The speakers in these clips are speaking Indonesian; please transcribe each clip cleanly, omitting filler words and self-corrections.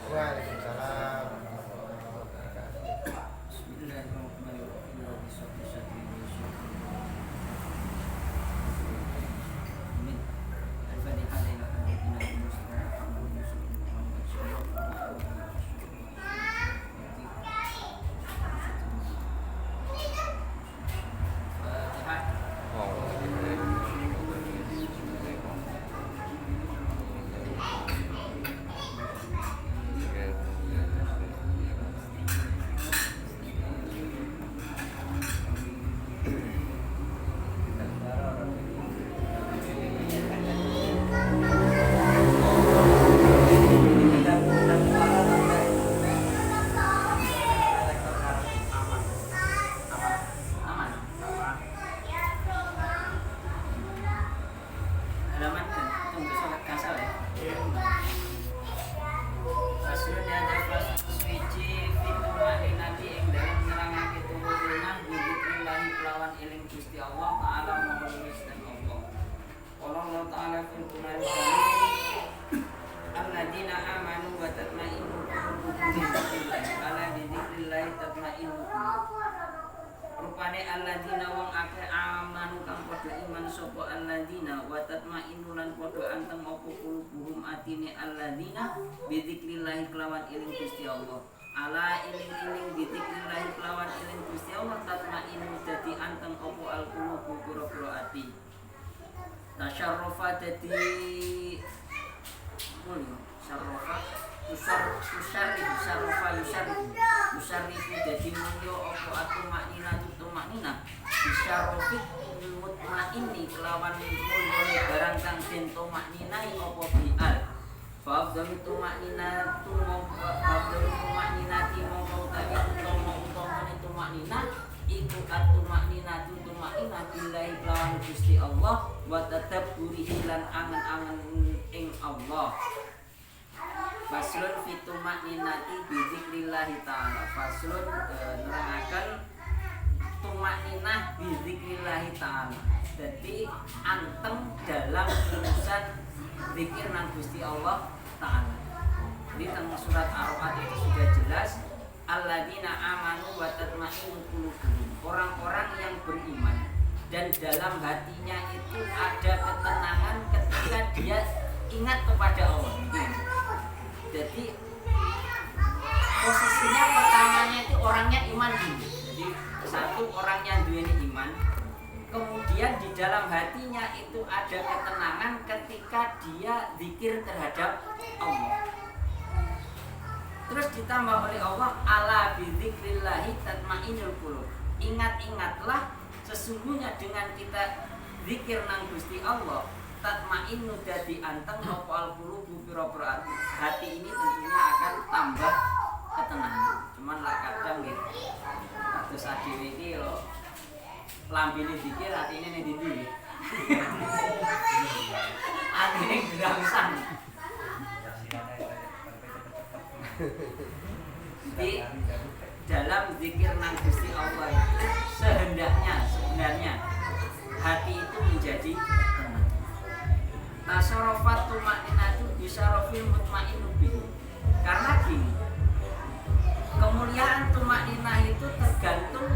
Waalaikumsalam. Rupane alladzina wong akeh amanu kang padha iman sapa alladzina wa tatmainnu lan padha anteng apa qulubuhum atine alladzina bi dzikrillah kelawan eling Gusti Allah. Ala iling-iling bi dzikrillah kelawan eling Gusti Allah tatmainnu dadi anteng apa alqulubu pira-pira ati. Tasyarrafa dadi syarrafa yusarrifu jadi mulya apa atumaknina tumaknina bisyarrafit mutmainni kelawan mulyane barang kang den tumakninai apa bial fa'abdalu tumaknina tumakninati mongko utawi utama tumaknina iku atumaknina tumaknina billahi kelawan Gusti Allah wa tadabburihi lan angen-angen ing Allah. Faslun fitumak ninati bizikrillahi ta'ala. Faslun nerangaken tumak ninah bizikrillahi ta'ala. Jadi anteng dalam urusan zikir nang Gusti Allah ta'ala. Jadi tentang surat Ar-Ra'd itu sudah jelas alladzina amanu wa tatma'innu qulubuhum. Orang-orang yang beriman dan dalam hatinya itu ada ketenangan ketika dia ingat kepada Allah. Jadi posisinya pertamanya itu orangnya iman dulu. Jadi satu orangnya duweni iman, kemudian di dalam hatinya itu ada ketenangan ketika dia zikir terhadap Allah. Terus ditambah oleh Allah ala bizikrillahi tatmainnul qulub. Ingat-ingatlah sesungguhnya dengan kita zikir nang Gusti Allah tatmainnu dadi anteng apa alqulubu pira-pira hati ini tentunya akan tambah ketenangan. Cuman lah kadang nggih kados adewe iki yo lambene zikir atine ning ndi. Atine gerangsang. Di dalam zikir nang Gusti Allah itu sebenarnya hati itu menjadi tenang. Tasarrufat tumakninatu bisyarafil mutmainnu bihi. Karena gini, kemuliaan tumakninah itu tergantung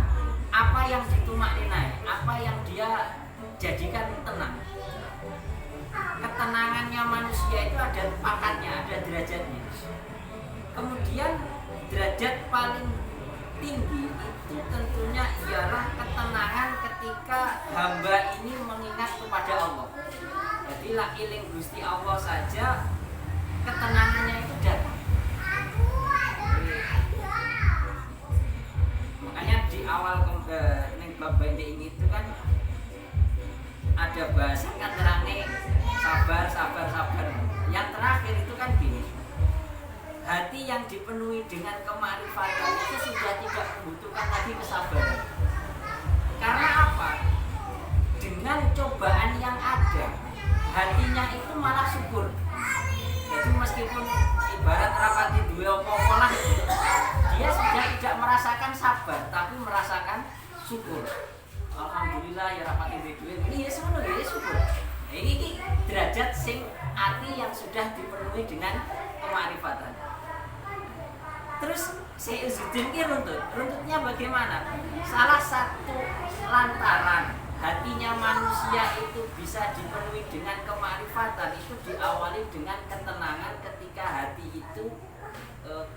apa yang ditumakninai, apa yang dia jadikan tenang. Ketenangannya manusia itu ada pangkatnya, ada derajatnya. Kemudian derajat paling tinggi itu tentunya ialah ketenangan ketika hamba ini mengingat kepada Allah. Jadi la iling Gusti Allah saja ketenangannya itu datang. Makanya di awal ning bab ini itu kan ada bahasa kan terangnya sabar. Yang terakhir itu kan gini. Hati yang dipenuhi dengan kemakrifatan itu sudah tidak membutuhkan lagi kesabaran. Karena apa? Dengan cobaan yang ada, hatinya itu malah syukur. Jadi meskipun ibarat rapati dua apa-apa lah, dia sudah tidak merasakan sabar, tapi merasakan syukur. Alhamdulillah ya rapati dua ini ya semua ya syukur. Ini derajat sing hati yang sudah dipenuhi dengan kemakrifatan. Terus Syekh Izzuddin ini runtutnya bagaimana? Salah satu lantaran hatinya manusia itu bisa dipenuhi dengan kemakrifatan itu diawali dengan ketenangan ketika hati itu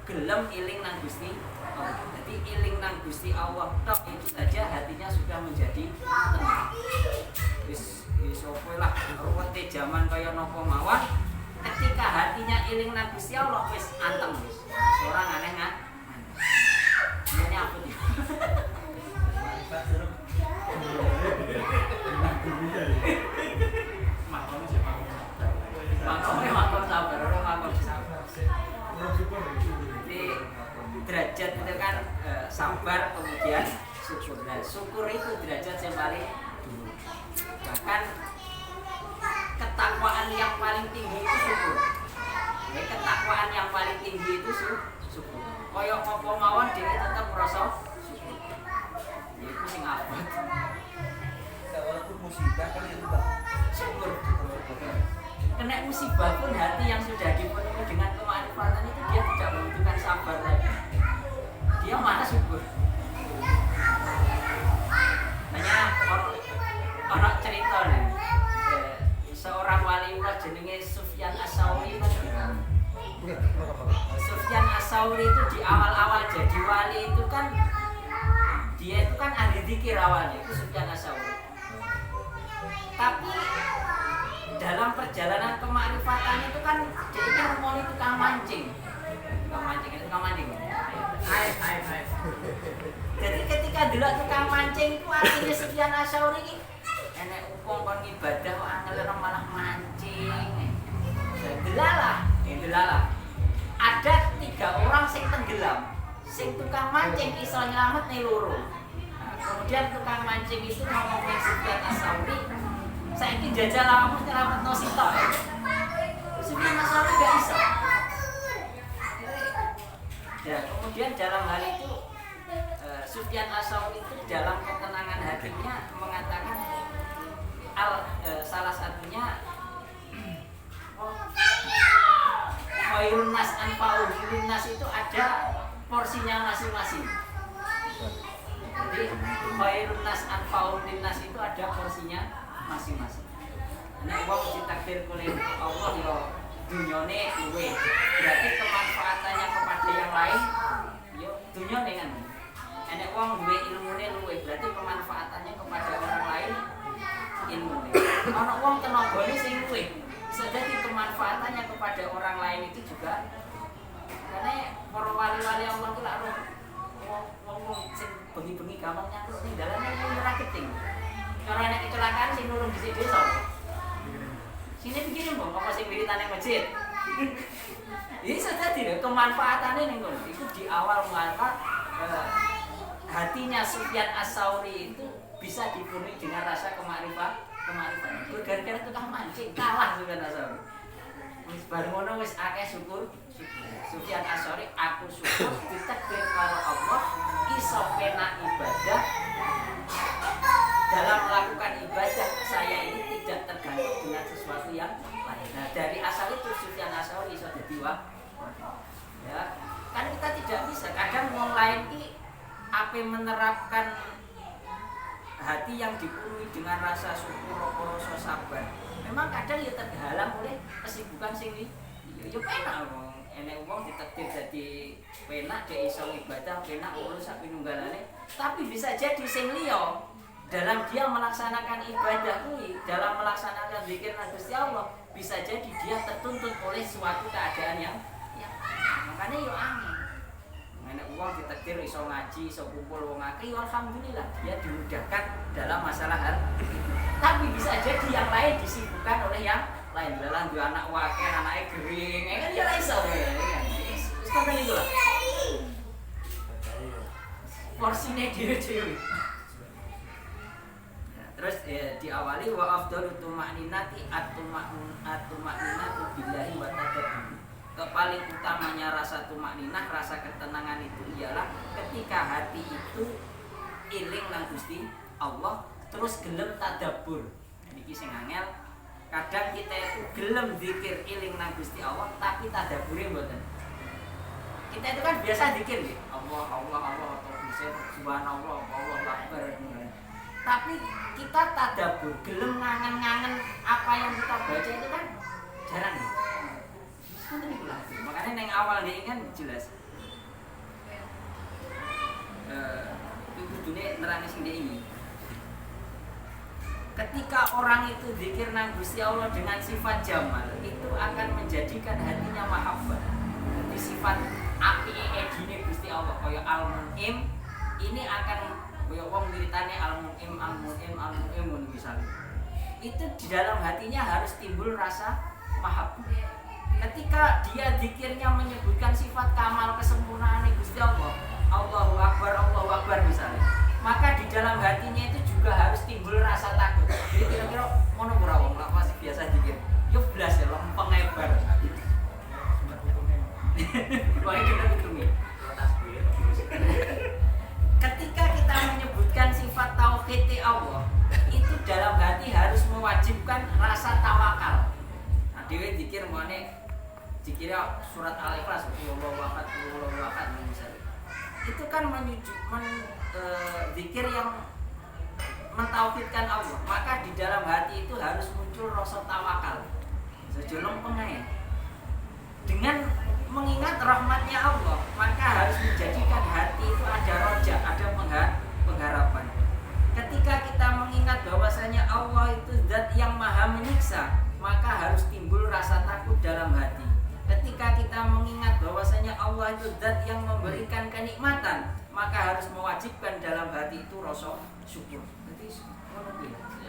gelem iling nang Gusti Allah. Jadi iling nang Gusti Allah tok itu saja hatinya sudah menjadi tenang. Wis opo lah ruwete jaman kaya napa mawon ketika hatinya iling nang Gusti Allah wis anteng wis. Orang aneh nggak? Ini apa nih? Makom sabar, orang makom sabar. Jadi derajat itu kan sabar kemudian syukur. Nah, syukur itu derajat yang paling dulu. Bahkan ketakwaan yang paling tinggi itu syukur. Ya, ketakwaan yang paling tinggi itu syukur. Koyok apa mawon dia tetap merasa syukur. Ya itu sing abot. Walaupun musibah kan itu tak Syukur. Kena musibah pun hati yang sudah dipenuhi dengan kemakrifatan itu dia tidak membutuhkan sabar lagi. Dia malah syukur. Hanya orang cerita nih. Seorang waliullah jenenge Sufyan As-Sauri. Sufyan As-Sauri itu di awal-awal jadi wali itu kan dia itu kan ahli zikir awalnya itu Sufyan As-Sauri. Tapi dalam perjalanan kemakrifatan itu kan dia kan mau tukang mancing. Air. Jadi ketika dulu tukang mancing itu artinya Sufyan As-Sauri ini enek upong kon ibadah kok angel malah mancing. Delalah. Ada 3 orang sing tenggelam. Sing tukang mancing iso nyelamet nih loro. Nah, kemudian tukang mancing itu ngomong ke Sufyan As-Sauri, saiki jajal awakmu nyelametno sitok. Sufyan As-Sauri gak iso. Ya, kemudian dalam hal itu Sufyan As-Sauri itu dalam ketenangan hatinya mengatakan salah satunya khairun nas anfa'ul linnas itu ada porsinya masing-masing. Jadi khairun nas anfa'ul linnas itu ada porsinya masing-masing. Nek wong ditakdir oleh Allah ya dunyane luwe. Berarti kemanfaatannya kepada yang lain ya dunyane kan. Nek wong duwe ilmune luwe, berarti kemanfaatannya kepada orang lain ilmune. Ana wong tenagane sing luwe. Jadi kemanfaatannya kepada orang lain itu juga karena para wali-wali Allah itu lah wong sing bengi-bengi gampang nyangkruk ning dalan ning ora keting. Cara nek kecelakaan sing nulung dhisik dhewe sapa? Sini begini mbok apa sing wiritane masjid. Ini saja tidak kemanfaatannya ning ngono. Itu di awal mengangkat hatinya Sufyan As-Sauri itu bisa dipenuhi dengan rasa kemakrifatan. Gara-gara tukang mancing kalah Sufyan As-Sauri. Wis bar ngono wis akeh syukur. Sufyan As-Sauri aku syukur ditakdir karo Allah iso penak ibadah. Dalam melakukan ibadah saya ini tidak tergantung dengan sesuatu yang lain. Nah, dari asal itu Sufyan As-Sauri iso dadi ya. Kan kita tidak bisa kadang wong lain ki ape menerapkan hati yang dipenuhi dengan rasa syukur, rasa sabar. Memang kadang ya terhalang oleh kesibukan sing ya penak wong. Enek wong ditakdir dadi penak dhek iso ibadah, penak urus sak pinunggalane, tapi bisa jadi sing liya dalam dia melaksanakan ibadah kuwi, dalam melaksanakan zikir Gusti Allah, bisa jadi dia tertuntut oleh suatu keadaan yang makanya yo angin. Enek wong ditakdir iso ngaji, iso kumpul wong akeh, alhamdulillah dia dimudahkan dalam masalah hal itu. Tapi bisa jadi yang lain disibukkan oleh yang lain. Dalam dua anak wakil, anaknya gering, kan dia iso ya. Wis kok itu lah. Porsine dhewe-dhewe. Terus diawali wa afdalu tuma'ninati at-tuma'ninatu billahi wa tadabbur. Paling utamanya rasa tumakninah, rasa ketenangan itu ialah ketika hati itu iling nang Gusti Allah, terus gelem tadabbur. Niki sing angel. Kadang kita itu gelem zikir iling nang Gusti Allah, tapi tadabbure mboten. Kita itu kan biasa zikir gitu. Allah Allah Allah atau bisa subhanallah Allah akbar. Tapi kita tadabbur, gelem ngangen-ngangen apa yang kita baca itu kan jarang ya. Makanya yang awal dia kan jelas. Itu dunia nerangin sing ini. Ketika orang itu zikir nang Gusti Allah dengan sifat jamal, itu akan menjadikan hatinya mahabbah. Jadi sifat api edine Gusti Allah kaya al-mun'im ini akan kaya wong wiritane al-mun'im al-mun'im al-mun'im misalnya. Itu di dalam hatinya harus timbul rasa mahabbah. Ketika dia zikirnya menyebutkan sifat kamal kesempurnaan Gusti Allah, Allahu Akbar misalnya, maka di dalam hatinya itu juga harus timbul rasa takut. Jadi kira-kira ngono ora wong lak masih biasa zikir. Yo blas ya lempeng lebar. Ketika kita menyebutkan sifat tauhid Allah, itu dalam hati harus mewajibkan rasa tawakal. Nah, dhewe zikir mane dikira surat Al-Ikhlas, Allahu Akbar misalnya. Itu kan zikir yang mentauhidkan Allah, maka di dalam hati itu harus muncul rasa tawakal. Sejolong pengen. Dengan mengingat rahmatnya Allah, maka harus menjadikan hati itu ada roja, ada pengharapan. Ketika kita mengingat bahwasanya Allah itu zat yang maha menyiksa, maka harus timbul rasa takut dalam hati. Ketika kita mengingat bahwasanya Allah itu zat yang memberikan kenikmatan, maka harus mewajibkan dalam hati itu rasa syukur. Jadi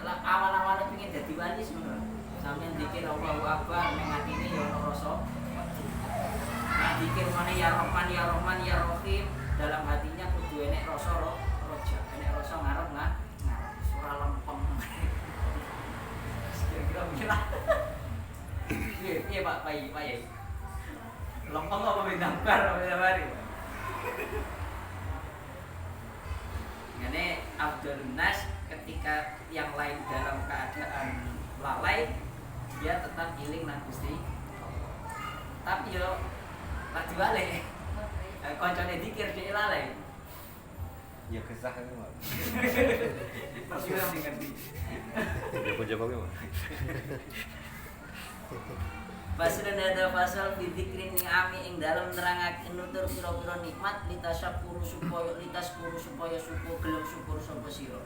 awal-awalnya pengen jadi wali sebenarnya. Sampai zikir Allahu Akbar, mengatine ya ono rasa. Nah, zikir mana ya Rahman ya Rahman ya Rahim, dalam hatinya kudu enek rasa roja, enek rasa ngarep surah lempeng. Kira-kira piye Pak Pai. Lempeng apa bendangkar apa mari. Ngene Abdul Nas ketika yang lain dalam keadaan lalai, dia tetap iling nang Gusti. Tapi yo lagi balik. Koncone dikir dhek lalai. Ya kesah kan, Pak. Pasti orang ngerti. Ya pun jawabnya, Pak. Pasal ada pasal dzikrin ni'ami ing dalam nerangake nutur pira-pira nikmat litasyakuru supaya syukur gelem syukur sapa sira.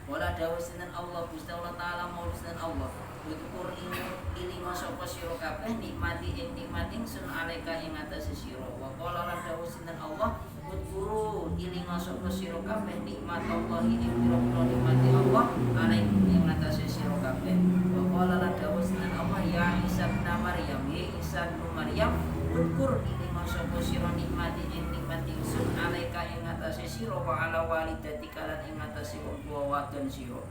Wala dawuh sinten Allah Gusti Allah taala mau sinten Allah. Utur ini sapa sira kabeh nikmati ing nikmat ingsun alaika ing atase sira. Wa qala lan dawuh sinten Allah utur ini sapa sira kabeh nikmat Allah ing pira-pira nikmati Allah alaikum ing atase sira kabeh. Wa qala lan dawuh sinten Allah ya Isa bin Maryam ya Isa bin Maryam utur ini sapa sira nikmati ing nikmat ingsun alaika ing atase sira wa ala walidatika lan ing atase wong tuwa wadon sira.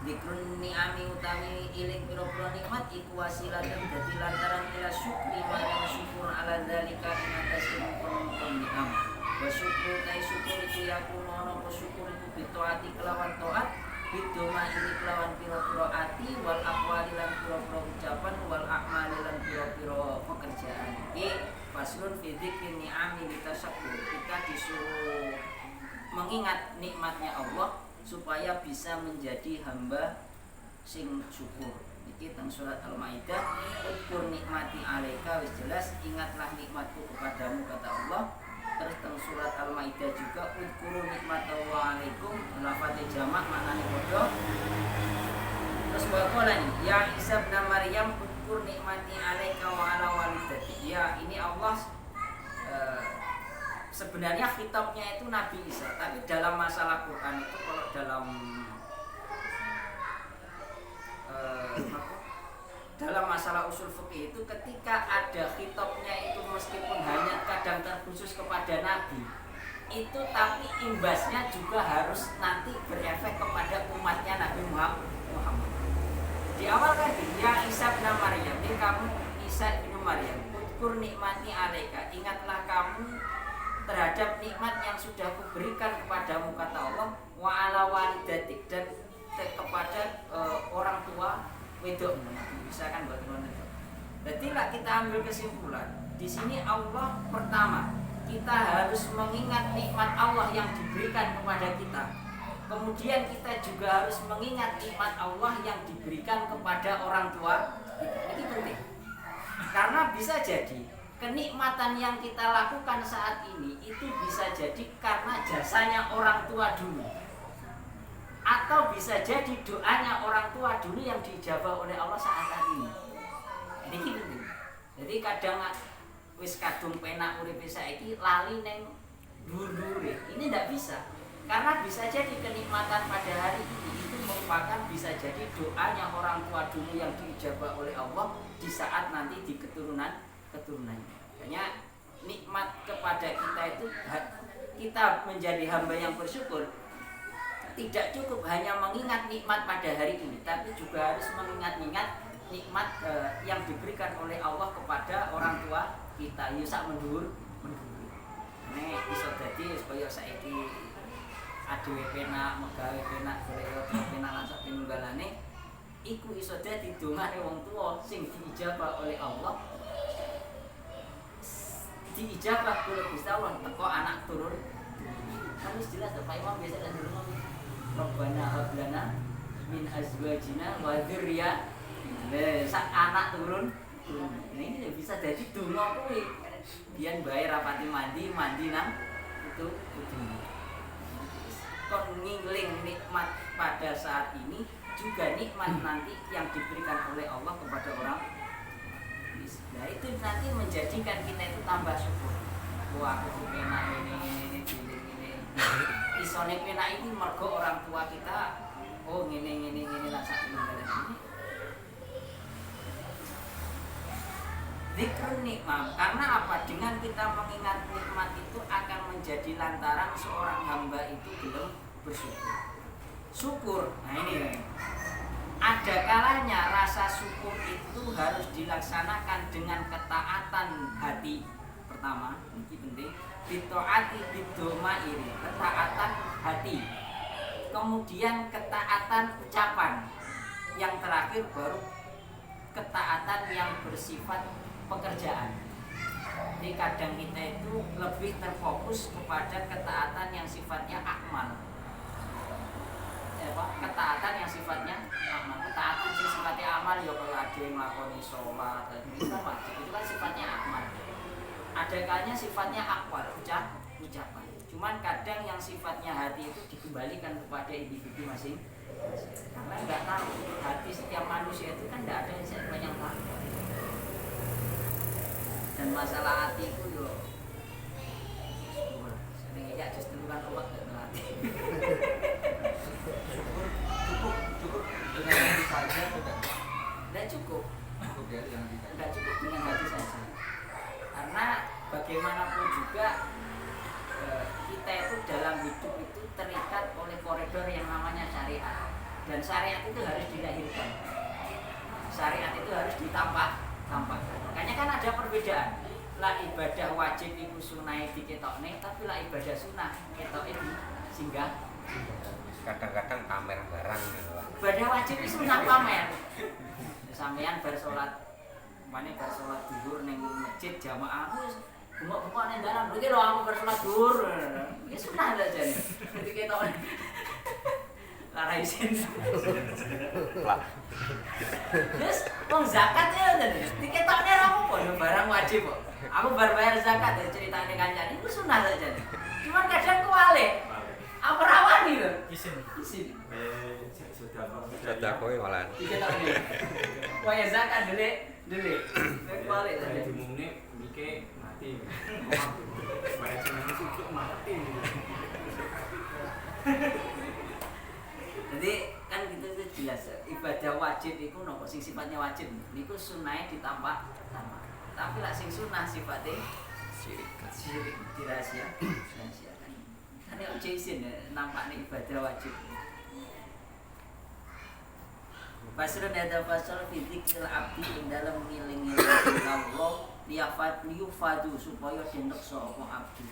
Dikrun ni'ami utawi iling pira-pira nikmat iku wasilatan dadi lantaran ila syukri marang syukur ala dzalika ing atase mungkon ni'am. Wa syukru tai syukur iku yakun ana apa syukur iku bitaati kelawan taat, bidoma ini kelawan pira-pira ati wal aqwali lan pira-pira ucapan wal a'mali lan pira-pira pekerjaan. Iki faslun fi dzikri ni'ami litasyakur. Kita disuruh mengingat nikmatnya Allah supaya bisa menjadi hamba sing syukur. Iki teng surat Al-Maidah, "Ukur nikmati alaika," wis jelas ingatlah nikmatku kepadamu kata Allah. Terus teng surat Al-Maidah juga "Udkuru nikmatallahi alaikum," lafadz jamak maknane padha. Terus waqala ya Isa bin Maryam udkur nikmati alaika wa ala walidatik. Ya, ini Allah sebenarnya khitabnya itu Nabi Isa, tapi dalam masalah Quran itu kalau dalam masalah usul fikih itu ketika ada khitabnya itu meskipun hanya kadang terkhusus kepada Nabi itu, tapi imbasnya juga harus nanti berefek kepada umatnya Nabi Muhammad. Di awal kan ya Isa bin Maryam, ini kamu Isa bin Maryam, udkur nikmati alaika, ingatlah kamu terhadap nikmat yang sudah kuberikan kepadamu kata Allah, wa ala walidatik, dan kepada orang tua wedok. Bisa kan buat teman-teman. Jadi lah kita ambil kesimpulan Di sini Allah pertama, kita harus mengingat nikmat Allah yang diberikan kepada kita. Kemudian kita juga harus mengingat nikmat Allah yang diberikan kepada orang tua kita. Ini penting. Karena bisa jadi kenikmatan yang kita lakukan saat ini itu bisa jadi karena jasanya orang tua dulu. Atau bisa jadi doanya orang tua dulu yang dijabah oleh Allah saat ini. Ini penting. Jadi kadang wis kadung penak uripe saiki lali neng dhuwur-dhuwure. Ini ndak bisa. Karena bisa jadi kenikmatan pada hari ini itu merupakan bisa jadi doanya orang tua dulu yang diijabah oleh Allah di saat nanti di keturunannya. Makanya nikmat kepada kita itu kita menjadi hamba yang bersyukur. Tidak cukup hanya mengingat nikmat pada hari ini, tapi juga harus mengingat-ingat nikmat yang diberikan oleh Allah kepada orang tua kita. Ya sak mendur. Nek iso dadi supaya saiki adewe penak, megawe penak, golek penak lan sak pinunggalane iku iso dadi dongane wong tuwa sing diijabah oleh Allah. Diijabah oleh Gusti Allah teko anak turun. Kan wis jelas to Pak Imam biasa kan dulu Rabbana hab lana min azwajina wa dzurriyyatina. Sak anak turun. Nah ini bisa jadi donga kuwi. Biyen bae rapati mandi nang itu kudu. Kon ngiling nikmat pada saat ini juga nikmat nanti yang diberikan oleh Allah kepada orang. Nah itu nanti menjadikan kita itu tambah syukur. Wah aku penak ini. Isone penak ini mergo orang tua kita. Oh ngene lah sak ini. Zikrun nikmat, karena apa? Dengan kita mengingat nikmat itu akan menjadi lantaran seorang hamba itu belum bersyukur. Syukur, nah ini ada kalanya rasa syukur itu harus dilaksanakan dengan ketaatan hati. Pertama, ini penting. Bitoati bidoma ini, ketaatan hati. Kemudian ketaatan ucapan. Yang terakhir baru ketaatan yang bersifat pekerjaan. Jadi kadang kita itu lebih terfokus kepada ketaatan yang sifatnya akmal. Ketaatan yang sifatnya amal. Ketaatan yang sifatnya amal ya kalau ada yang melakukan sholat itu kan wajib, itu kan sifatnya amal. Ada kalanya sifatnya akwal, ucapan. Cuman kadang yang sifatnya hati itu dikembalikan kepada individu masing. Karena nggak tahu hati setiap manusia itu kan nggak ada yang tahu. Dan masalah hati itu yo sering ya justru kan obat dan hati. Cukup dengan hati saja Tidak cukup. Ya, Tidak cukup dengan hati saja. Karena bagaimanapun juga kita itu dalam hidup itu terikat oleh koridor yang namanya syariat. Dan syariat itu harus dilahirkan. Syariat itu harus ditampakkan. Makanya kan ada perbedaan. Lah ibadah wajib iku sunah diketokne, tapi lah ibadah sunah ketoke di singgah. Kadang-kadang pamer barang gitu lah. Ibadah wajib itu sunah pamer. Sampeyan bar salat, mane bar salat zuhur ning masjid jamaah wis bengok-bengok ning dalan. Iki lho aku bar salat zuhur. Ya sunah aja nih. Diketokne. Lara isin. Lah. Terus wong zakat ya udah diketokne ra apa barang wajib kok. Aku bar bayar zakat ya ceritane kancane iku sunah aja. Cuman kadang kuwale. Apa rawani lho? Isin. Sudah kowe malah. Diketokne. Waya zakat delik. Kuwale tadi. Dimumne mike mati. Bayar jenenge sujud mati. Jadi kan gitu itu jelas ibadah wajib itu nopo sing sifatnya wajib niku sunahe ditampak sama. Tapi lah sing sunah sifatnya syirik dirahasiakan. Kan nek isin nampakne ibadah wajib. Fasrun ada fasal fidzikil abdi ing dalam ngiling-ngiling Allah liyufadu supaya dinekso apa abdi.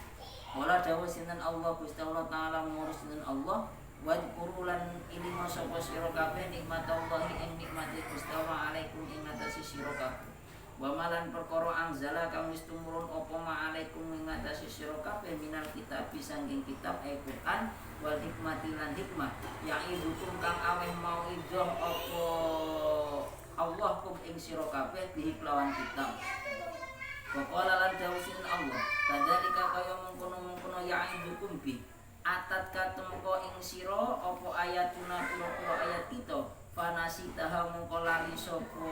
Wala dawuh sinten Allah Gusti Allah taala ngurus sinten Allah wa qurulan ilmu sapa sira kabeh nikmat Allah ing nikmate Gusti Allah alaikum ing atase sira kabeh. wa malan perkara anzala kang wis tumurun apa ma'alaikum ing ngatasi sira kabeh minal kitab sanging kitab Al-Qur'an wal hikmati lan hikmah ya'idukum kang aweh mau idoh apa Allah kum ing sira kabeh bihi kelawan kitab. Wa qala lan dawuhin Allah kadzalika kaya mengkono-mengkono ya'idukum bi atat katemko ing sira apa ayatuna pira-pira ayat kita fanasitaha mengko lali sapa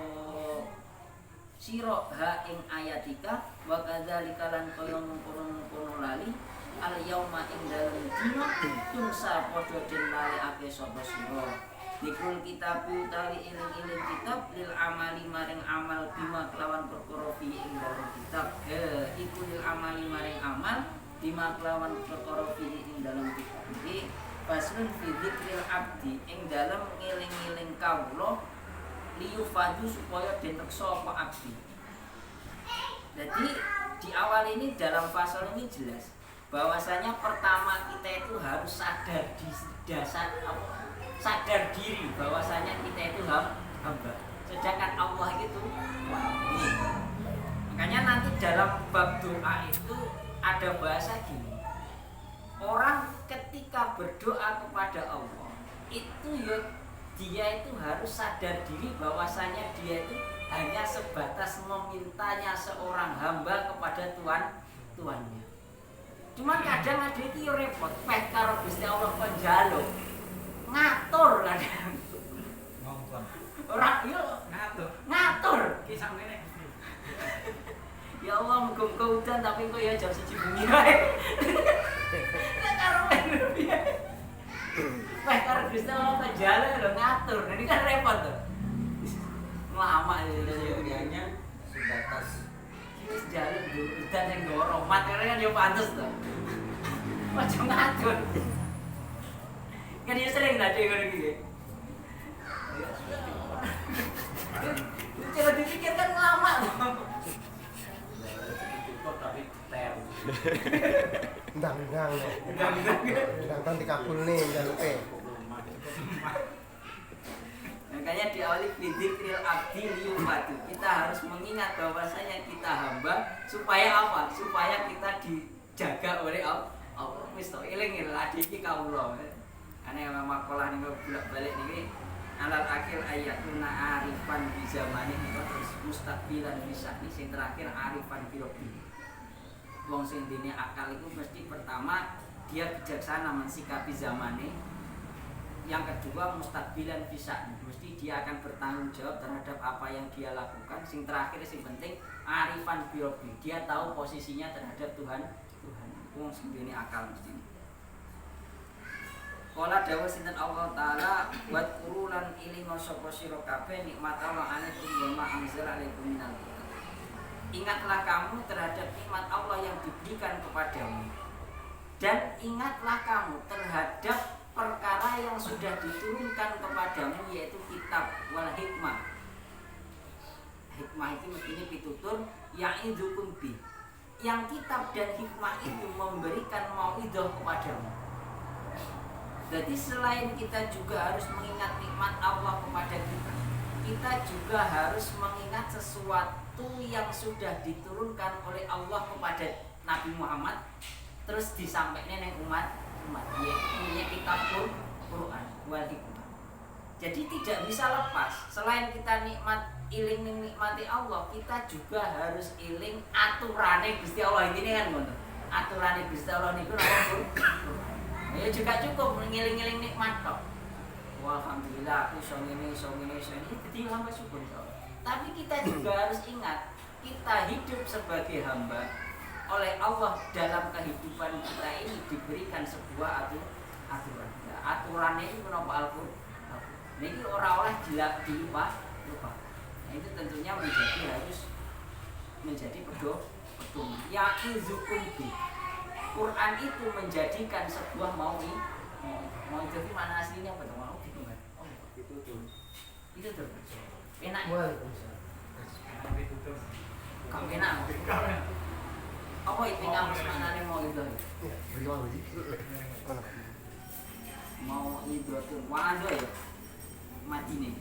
sira ha ing ayatika wa kadzalika lan kaya mengkono-mengkono lali al yauma ing dalem dina tunsa padha den lalekake sapa sira dikrul kitab utawi iling-iling kitab lil amali maring amal bima kelawan perkara fi ing dalem kitab iku lil amali maring amal bima kelawan perkara fi ing dalem kitab iki faslun fi dzikril abdi ing dalem ngeling-eling kawula liyufadu supaya den reksa apa abdi. Jadi di awal ini dalam pasal ini jelas bahwasanya pertama kita itu harus sadar di dasar sadar diri bahwasanya kita itu hamba. Sedangkan Allah itu wali. Makanya nanti dalam bab doa itu ada bahasa gini. Orang ketika berdoa kepada Allah itu ya dia itu harus sadar diri bahwasanya dia itu hanya sebatas memintanya seorang hamba kepada Tuannya. Cuman kadang ada itu ya repot, peh karo Gusti Allah penjaluk ngatur kadang. Orang yo ngatur. Kisah ngene. Ya Allah muga-muga udan tapi kok ya jam 1 bengi wae. Nek karo piye? Wah, karo Gusti Allah penjaluk lho ngatur. Ini kan repot tuh. Lama itu hanya sebatas wis jaluk udan yang nggo mat kan yo pantes to. Ojo ngatur. Kan dia sering ngade ngono iki. Coba dipikirkan lama loh. Tapi ter. Ndang dikabul nih jaluke. Makanya diawali bidzikril abdi liyufadu. Kita harus mengingat bahwasanya kita hamba supaya apa? Supaya kita dijaga oleh Allah. Wis to eling ade iki kawula. Ane makalah niku bolak-balik niki alal akhir ayatuna arifan bi zamani terus mustaqbilan bisa sing terakhir arifan bi rabbi. Wong sing dene akal itu mesti pertama dia bijaksana mensikapi zamane. Yang kedua mustaqbilan bisa mesti dia akan bertanggung jawab terhadap apa yang dia lakukan. Sing terakhir sing penting arifan bi rabbi. Dia tahu posisinya terhadap Tuhan. Wong sing dene akal mesti. Kala dawuh sinten Allah taala buat kurulan ilinga sapa sira kabeh nikmat Allah alaikum wa anzal alaikum minal kitab. Ingatlah kamu terhadap nikmat Allah yang diberikan kepadamu. Dan ingatlah kamu terhadap perkara yang sudah diturunkan kepadamu yaitu kitab wal hikmah. Hikmah itu mestinya pitutur ya'idukum bi. Yang kitab dan hikmah itu memberikan mauidhah kepadamu. Jadi selain kita juga harus mengingat nikmat Allah kepada kita, kita juga harus mengingat sesuatu yang sudah diturunkan oleh Allah kepada Nabi Muhammad terus disampaikan oleh umat yaitu kitab Quran wal hikmah. Jadi tidak bisa lepas selain kita iling nikmati Allah, kita juga harus iling aturane Gusti Allah. Ini kan ngono. Aturane Gusti Allah niku napa ya juga cukup ngiling-ngiling nikmat kok. Alhamdulillah aku iso ngene jadi hamba syukur. Tapi kita juga harus ingat kita hidup sebagai hamba oleh Allah dalam kehidupan kita ini diberikan sebuah aturan. Ya, aturannya itu menapa Al-Qur'an. Niki ora oleh dilupa. Nah, itu tentunya harus menjadi pedoman. Ya'izukum bi. Quran itu menjadikan sebuah mau jadi mana aslinya apa mau gitu kan? Oh itu tuh enak. Kamu enak. Apa itu kamu sebenarnya mau itu? Mau itu tuh waduh ya mati nih.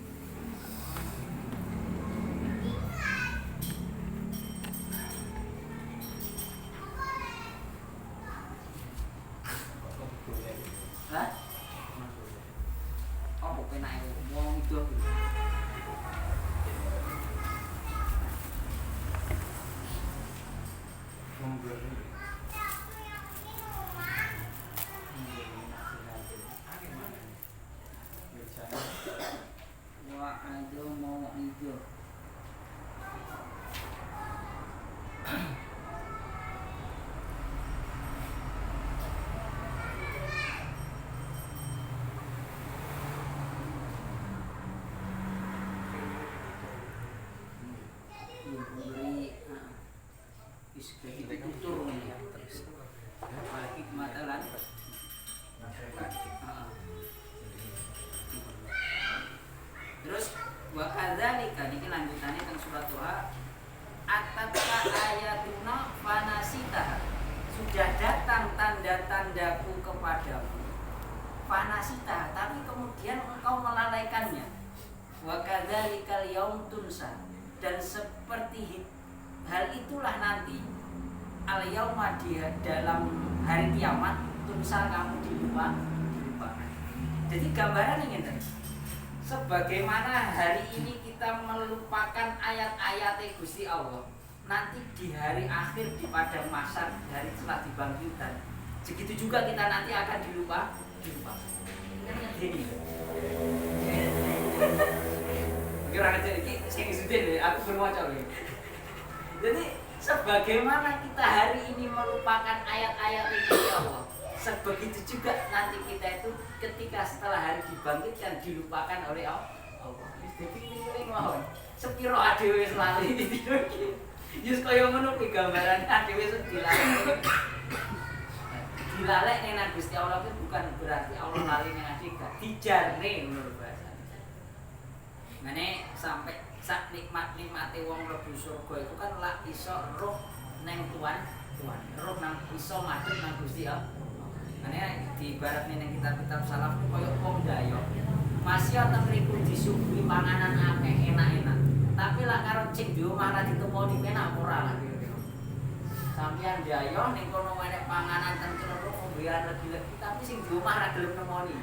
Wa adu mau itu. Beri itu turun ya. Apalagi kematalan. Terus wa kadzalika niki lanjutannya teng surat Toha atatka ayatuna fanasita, sudah datang tanda-tandaku kepadamu fanasita, tapi kemudian engkau melalaikannya. Wa kadzalikal yaum tunsa, dan seperti hal itulah nanti al yauma dia dalam hari kiamat tunsa kamu dilupakan. Jadi gambaran ini tadi, sebagaimana hari ini kita melupakan ayat-ayat Gusti Allah, nanti di hari akhir di padang mahsyar, hari setelah dibangkitkan, segitu juga kita nanti akan dilupakan. Ini kira aja ini saya ngisutin aku berwacau ya. Jadi sebagaimana kita hari ini melupakan ayat-ayat Gusti Allah, sebegitu juga nanti kita itu ketika setelah hari dibangkitkan dilupakan oleh Allah. Jadi ini mawon. Sepiro adewe selalu iki. Yus kaya ngono ki gambaran adewe dilalek. Dilalek ning Gusti Allah itu bukan berarti Allah lali ning adika, dijarne menurut bahasa. Mane sampai sak nikmat-nikmate wong mlebu surga itu kan lak iso roh neng tuan, roh nang iso madhep nang Gusti Allah. Mane diibaratne ning kitab-kitab salaf koyo wong dayo. Masih ana mriku disuguhi panganan akeh enak-enak. Tapi lak karo cek di omah ra ditemoni penak ora lah. Sampeyan dayo ning kono enek panganan ten celuk ombean legi-legi tapi sing di omah ra gelem nemoni.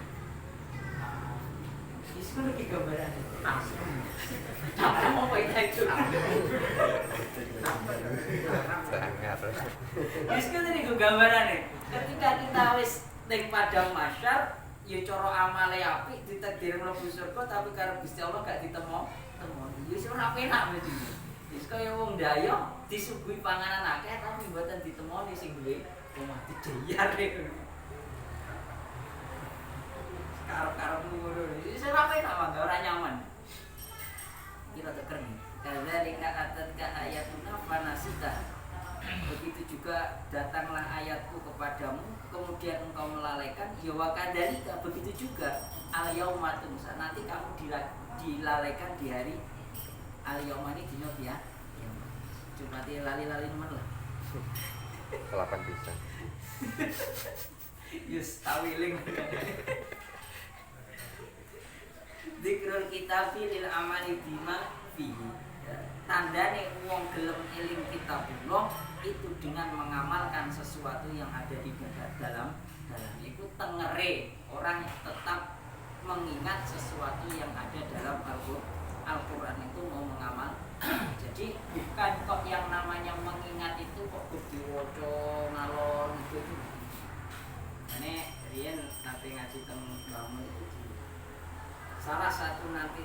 Wis kuwi iki gambarane. Apa mau itu? Wis kuwi iki gambarane. Ketika kita wis ning padang mahsyar, ya cara amale apik ditakdir mlebu surga tapi karo Gusti Allah gak ditemoni. Wis ora penak mesti. Wis kaya wong dayo disuguhi panganan akeh tapi mboten ditemoni sing duwe omah dijeyar. Karep-karep ngono. Wis ora penak wae ora nyaman. Kira teker nih. Kadzalika atatka ayatuna fanasita. Begitu juga datanglah ayatku kepadamu, kemudian engkau melalaikan. Ya wa kadzalika, begitu juga al yauma tunsa, nanti kamu dilalaikan di hari al yauma ini dino ya. Cuma lali-lali nemen lah. Kelapan bisa. Yus tawiling. Dzikrul kitabi lil amali bima fihi. Tandane wong gelem eling kitabullah itu dengan mengamalkan sesuatu yang ada di dalam itu tengere orang tetap mengingat sesuatu yang ada dalam Al-Quran itu mau mengamal. Jadi bukan kok yang namanya mengingat itu kok diwoco ngalor gitu. Ini riyen nanti ngaji teng bangun itu salah satu nanti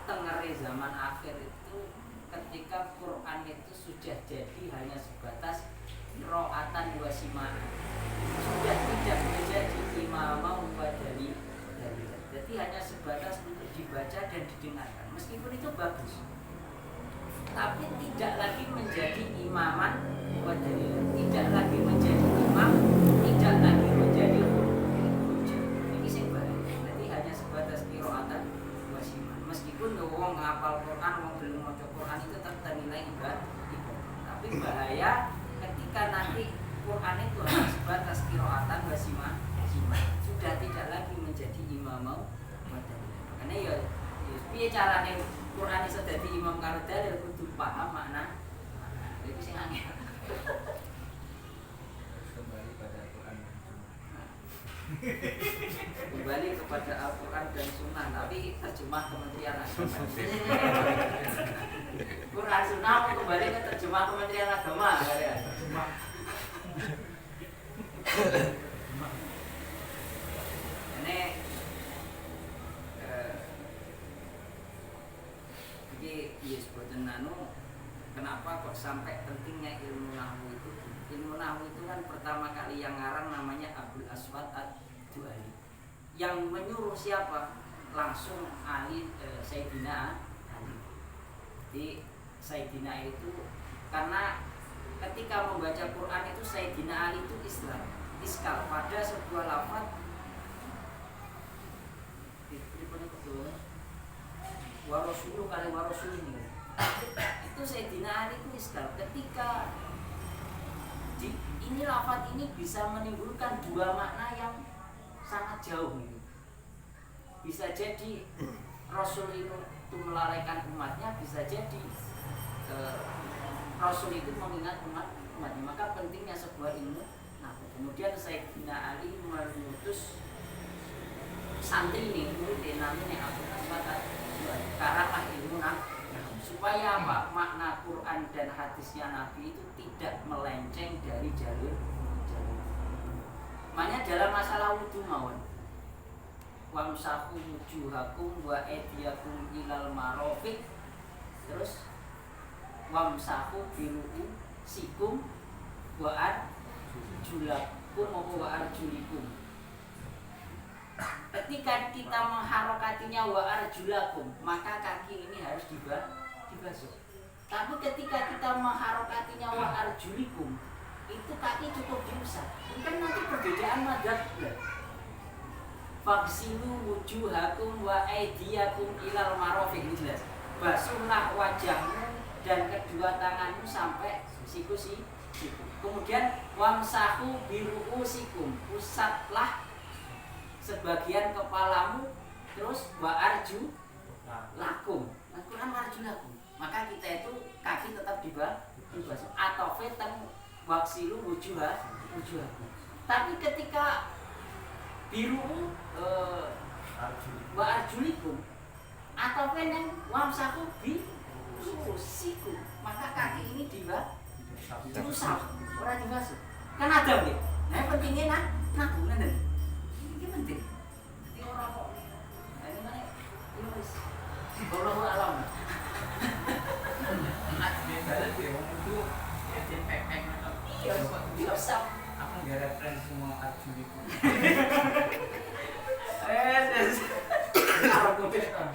tengere zaman akhir itu ketika Quran itu sudah jadi hanya sebatas qiraatan wa simaan, sudah tidak menjadi imamah wa dalil. Jadi hanya sebatas untuk dibaca dan didengarkan, meskipun itu bagus, tapi tidak lagi menjadi imaman wa dalil, tidak lagi menjadi imam, tidak lagi menjadi hujjah. Ini sing bareng. Jadi hanya sebatas qiraatan wa simaan. Meskipun wong ngapal Quran, wong gelem maca Quran itu tetap ternilai ibadah. Tapi bahaya ketika nanti Quran itu hanya sebatas qiraatan wa simaan, sudah tidak lagi menjadi imam. Makanya ya piye carane Quran iso dadi imam karo dalil kudu paham makna. Iki sing angel. Kembali pada Al-Quran. Kembali kepada Al-Quran dan Sunnah, tapi terjemah Kementerian Agama. Quran Sunnah kembali ke terjemah Kementerian Agama. Ini yes boten anu kenapa kok sampai pentingnya ilmu nahwu itu? Ilmu nahwu itu kan pertama kali yang ngarang namanya Abul Aswad Ad-Du'ali. Yang menyuruh siapa? Langsung Ali Sayyidina Ali. Jadi Sayyidina itu karena ketika membaca Quran itu Sayyidina Ali itu iskal pada sebuah lafaz warosulu kali warosul ini itu Sayyidina Ali itu iskal ketika ini lafaz ini bisa menimbulkan dua makna yang sangat jauh gitu. Bisa jadi Rasul itu melalaikan umatnya, bisa jadi Rasul itu mengingat umatnya. Maka pentingnya sebuah ilmu. Nah, kemudian Sayyidina Ali mengutus santri ini murid namanya Abul Aswad Karanglah ilmu supaya apa? Makna Quran dan hadisnya Nabi itu tidak melenceng dari jalur. Makanya dalam masalah wudu mawon wamsahu wujuhakum wa aydiyakum ilal marafiq, terus wamsahu biru'usikum wa arjulakum wa arjulikum. Ketika kita mengharokatinya wa arjulakum, maka kaki ini harus dibasuh. Tapi ketika kita mengharokatinya wa arjulikum, itu kaki cukup diusap. Ini kan nanti perbedaan madzhab. Faksilu wujuhakum wa aydiyakum ilal marafiq, ini jelas. Basuhlah wajahmu dan kedua tanganmu sampai siku. Kemudian wamsahu biru'usikum, usaplah sebagian kepalamu, terus wa arju lakum. Al-Quran warju lakum. Maka kita itu kaki tetap dibasuh atau fetan waksilu wujuhakum. Tapi ketika biru wa arjulikum atau fetan wamsahu birusikum, maka kaki ini diusap, ora dibasuh. Kan ada nggih. Nah, pentingnya nah ngene. Penting. Jadi orang kok ini mana? Ini wis. Wallahu a'lam. Ada dia itu ya pepeng atau Diusap. aku nggak referensi semua arjuliku. Arep kok.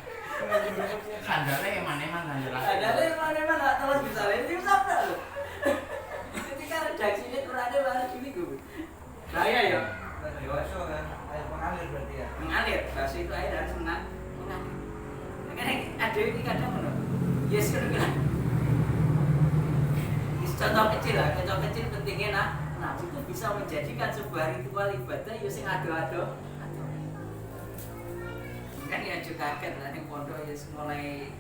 Sandalnya yang mana sandalnya? Sandalnya yang mana terus bisa diusap dah lho. Ketika redaksinya Qur'ane baru gini gue. Bahaya ya. Dewasa kan, air mengalir berarti ya. Mengalir, bahasa itu air harus mengalir. Kadang ada ini kadang mana? Yes kan? Contoh kecil lah, contoh kecil pentingnya nah itu bisa menjadikan sebuah ritual ibadah yo sing ado-ado. Kan ya juga kaget lah ning pondok ya mulai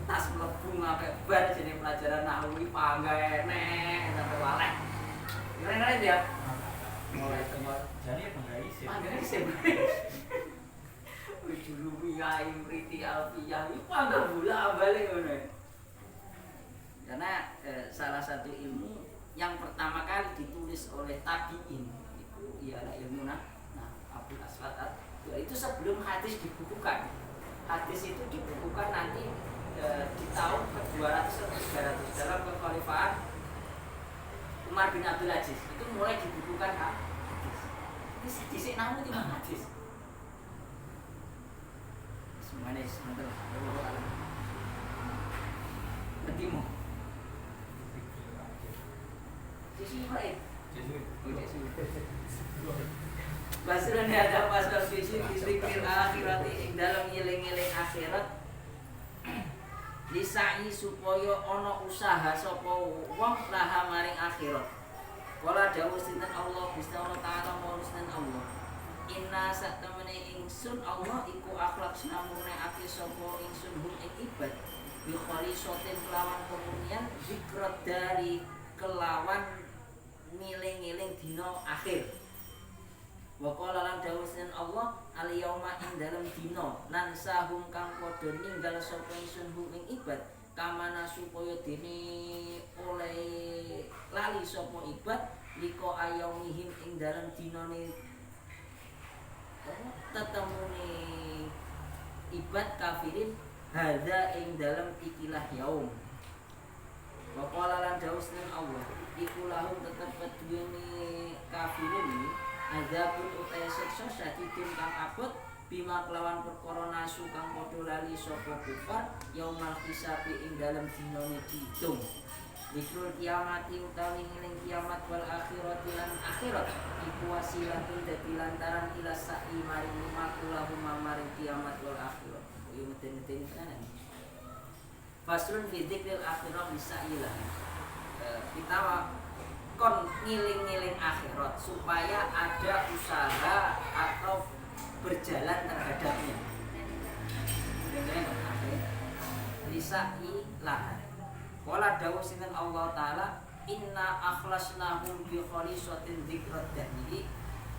tas mlebu sampai bar jenenge pelajaran nahwu iki panggene sampai walek. Keren-keren ya. Mulai tempat jadi enggak isi. Panggene sih. Ujuru wiyai mriti alfiyah iki panggal bola-balik ngono. Karena salah satu ilmu yang pertama kali ditulis oleh tabi'in itu ialah ilmu Abul Aswad itu sebelum hadis dibukukan. Hadis itu dibukukan nanti di tahun ke-200 atau 300 dalam kekhalifahan Umar bin Abdul Aziz. Itu mulai dibukukan hadis. Ini disik namu di mana hadis? Semuanya sebentar. Bertimu. Jesuit. Basran ada pasal fisik disiplin akhirat ing dalam ngiling-ngiling akhirat disai supaya ana usaha sapa wong laha maring akhirat. Kala dawuh sinten Allah Gusti Allah taala mawusten Allah. Inna satamene ingsun Allah iku akhlak sinamurne ati sapa ingsun hum ing ibad bi khalisatin kelawan kemunian zikrat dari kelawan ngiling-ngiling dina akhir. Wa qala lan dawuh sinten Allah al yauma ing dalem dina lan sahum kang padha ninggal sapa ingsun hum ing ibad kamana supaya dene oleh lali sapa ibad liko ayaumihim ing dalam dinane tetemune ibad kafirin hadza ing dalam ikilah yaum. Wa qala lan dawusna Allah iku lahum tetep kedune kafirin iki azabun utai siksa syadidun kang abot bima kelawan perkara nasu kang padha lali sapa kufar yaumal hisabi ing dalem dinane diitung. Dikrul kiamati utawi ngiling kiamat wal akhirati lan akhirat iku wasilatun dadi lantaran ila sa'i maring makulahum maring kiamat wal akhirat. Yo meten-meten tenan. Faslun fi dzikril akhirat bisailah. Kita kon ngiling-ngiling akhirat supaya ada usaha atau berjalan terhadapnya. Lisailah. Wala dawuh sinten Allah taala inna akhlasnahum bi khalisatin dzikrat dahri.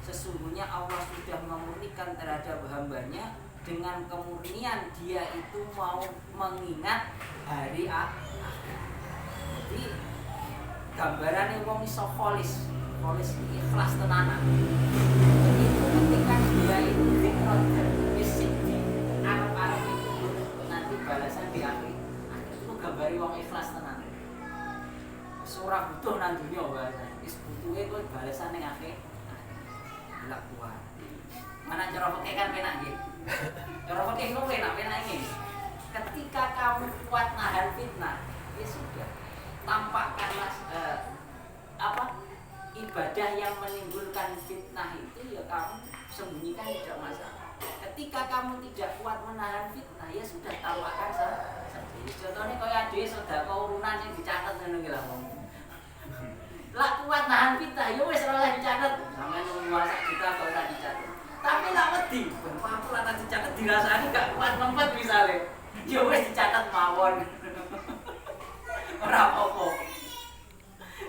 Sesungguhnya Allah sudah memurnikan terhadap hambanya dengan kemurnian dia itu mau mengingat hari akhir. Jadi gambarannya wong iso kholis ikhlas tenanan. Itu ketika dia itu dzikrat dahri fisik di arep-arep itu nanti balasan di akhir. Gambari wong ikhlas tenan. Ora butuh nang dunya bahasa. Wis butuhe kok balasan ning akhir. Lak kuat. Mana cara pakai kan penak nggih. Cara pakai kok penak ini. Ketika kamu kuat nahan fitnah, ya sudah. Tampakkanlah ibadah yang menimbulkan fitnah itu ya kamu sembunyikan tidak masalah. Ketika kamu tidak kuat menahan fitnah, ya sudah tampakkan saja. Contohnya kaya dhewe sedekah urunan sing dicatet ngono ki lha wong. Lah kuat nahan fitnah ya wis ora dicatet. Sampeyan masak kita kok ora dicatet. Tapi lak wedi, aku ora dicatet dirasani gak kuat nempet misale. Ya wis dicatet mawon. Ora apa-apa.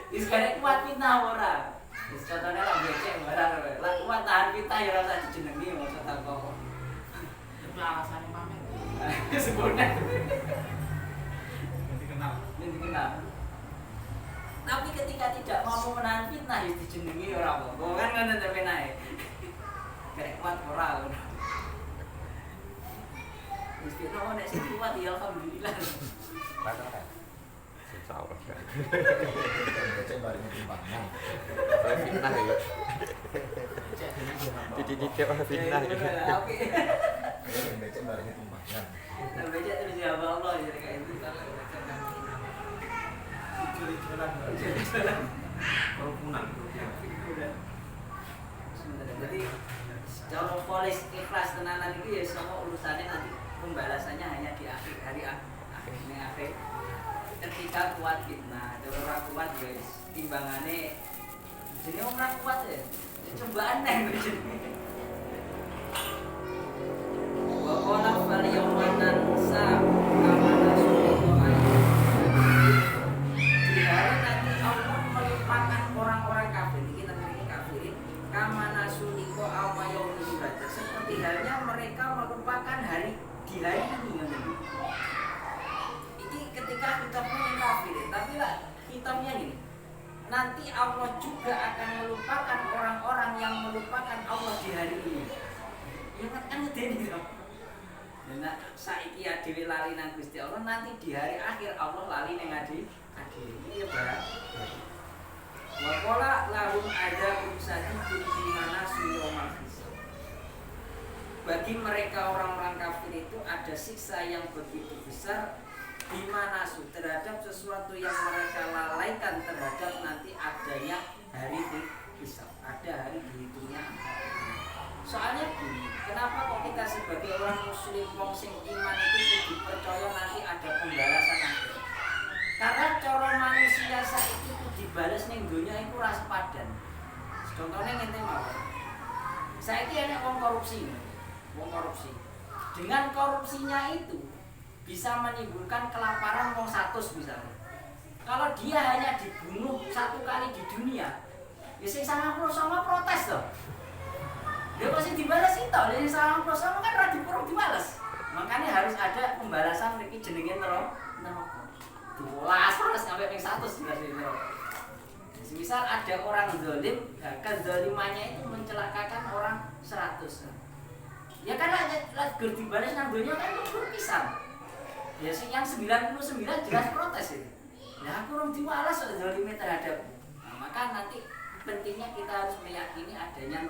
Wis kare kuat fitnah ora. Wis contohnya lak becek barang. Lah kuat nahan fitnah ya ora usah dijenengi maksud aku. Itu alasane pamer. Sebenarnya dikenal. Tapi ketika tidak mampu menahan fitnah ya dijenengi ora apa-apa. Kan ngono ta penae. Kayak kuat ora ngono. Wis kena nek sing kuat ya alhamdulillah. Padahal insyaallah kan. Becek bareng timbangan. Saya fitnah ya. Dikit-dikit orang fitnah ya. Oke. Becek bareng timbangan. Nah, becek terus ya Allah ya kayak itu kan. Jalan-jalan. Kerukunan. Jadi cara polis ikhlas tenanan itu ya semua urusannya nanti pembalasannya hanya di akhir hari akhir. Ketika kuat fitnah, kalau orang kuat guys, timbangannya jadi orang kuat ya, cobaan nih begini. Wakola valiyawatan sa kamana suliko ayat. Di hari nanti Allah melupakan orang-orang kafir. Kita ngomongin kafirin. Kamana suliko amayawmi ibadah. Seperti halnya mereka melupakan hari di hari ini. Ini ketika kita punya kafirin, tapi lah hitamnya gini. Nanti Allah juga akan melupakan orang-orang yang melupakan Allah di hari ini. Ingat kan ngedeni gitu. Nah, saiki adewe lali nang Gusti Allah, nanti di hari akhir Allah lali nang adewe. Iya, Pak. Wa qala lahum adzabun sadidun dimana suyomal hisab. Bagi mereka orang-orang kafir itu ada siksa yang begitu besar di mana terhadap sesuatu yang mereka lalaikan terhadap nanti adanya hari hisab. Ada hari dihitungnya. Soalnya gini, kenapa kok kita sebagai orang muslim wong sing iman itu dipercaya nanti ada pembalasan akhir? Karena cara manusia saiki itu dibalas ning donya iku ora sepadan. Contohnya ngene mawon. Saiki enek wong korupsi. Dengan korupsinya itu bisa menimbulkan kelaparan wong 100 misalnya. Kalau dia hanya dibunuh satu kali di dunia, ya sing 99 protes toh. Dia pasti dibalas itu, jadi salah proses kan ora dipuruk dibalas. Makanya harus ada pembalasan iki jenenge neraka. Dibolas terus sampai ping 100 jelas itu. Misal ada orang zalim, nah, kezalimannya itu mencelakakan orang 100. Ya kan gur dibalas nang donya kan gur pisan. Ya sing yang 99 jelas protes itu. Nah aku orang diwalas zalime terhadap. Nah, maka nanti pentingnya kita harus meyakini adanya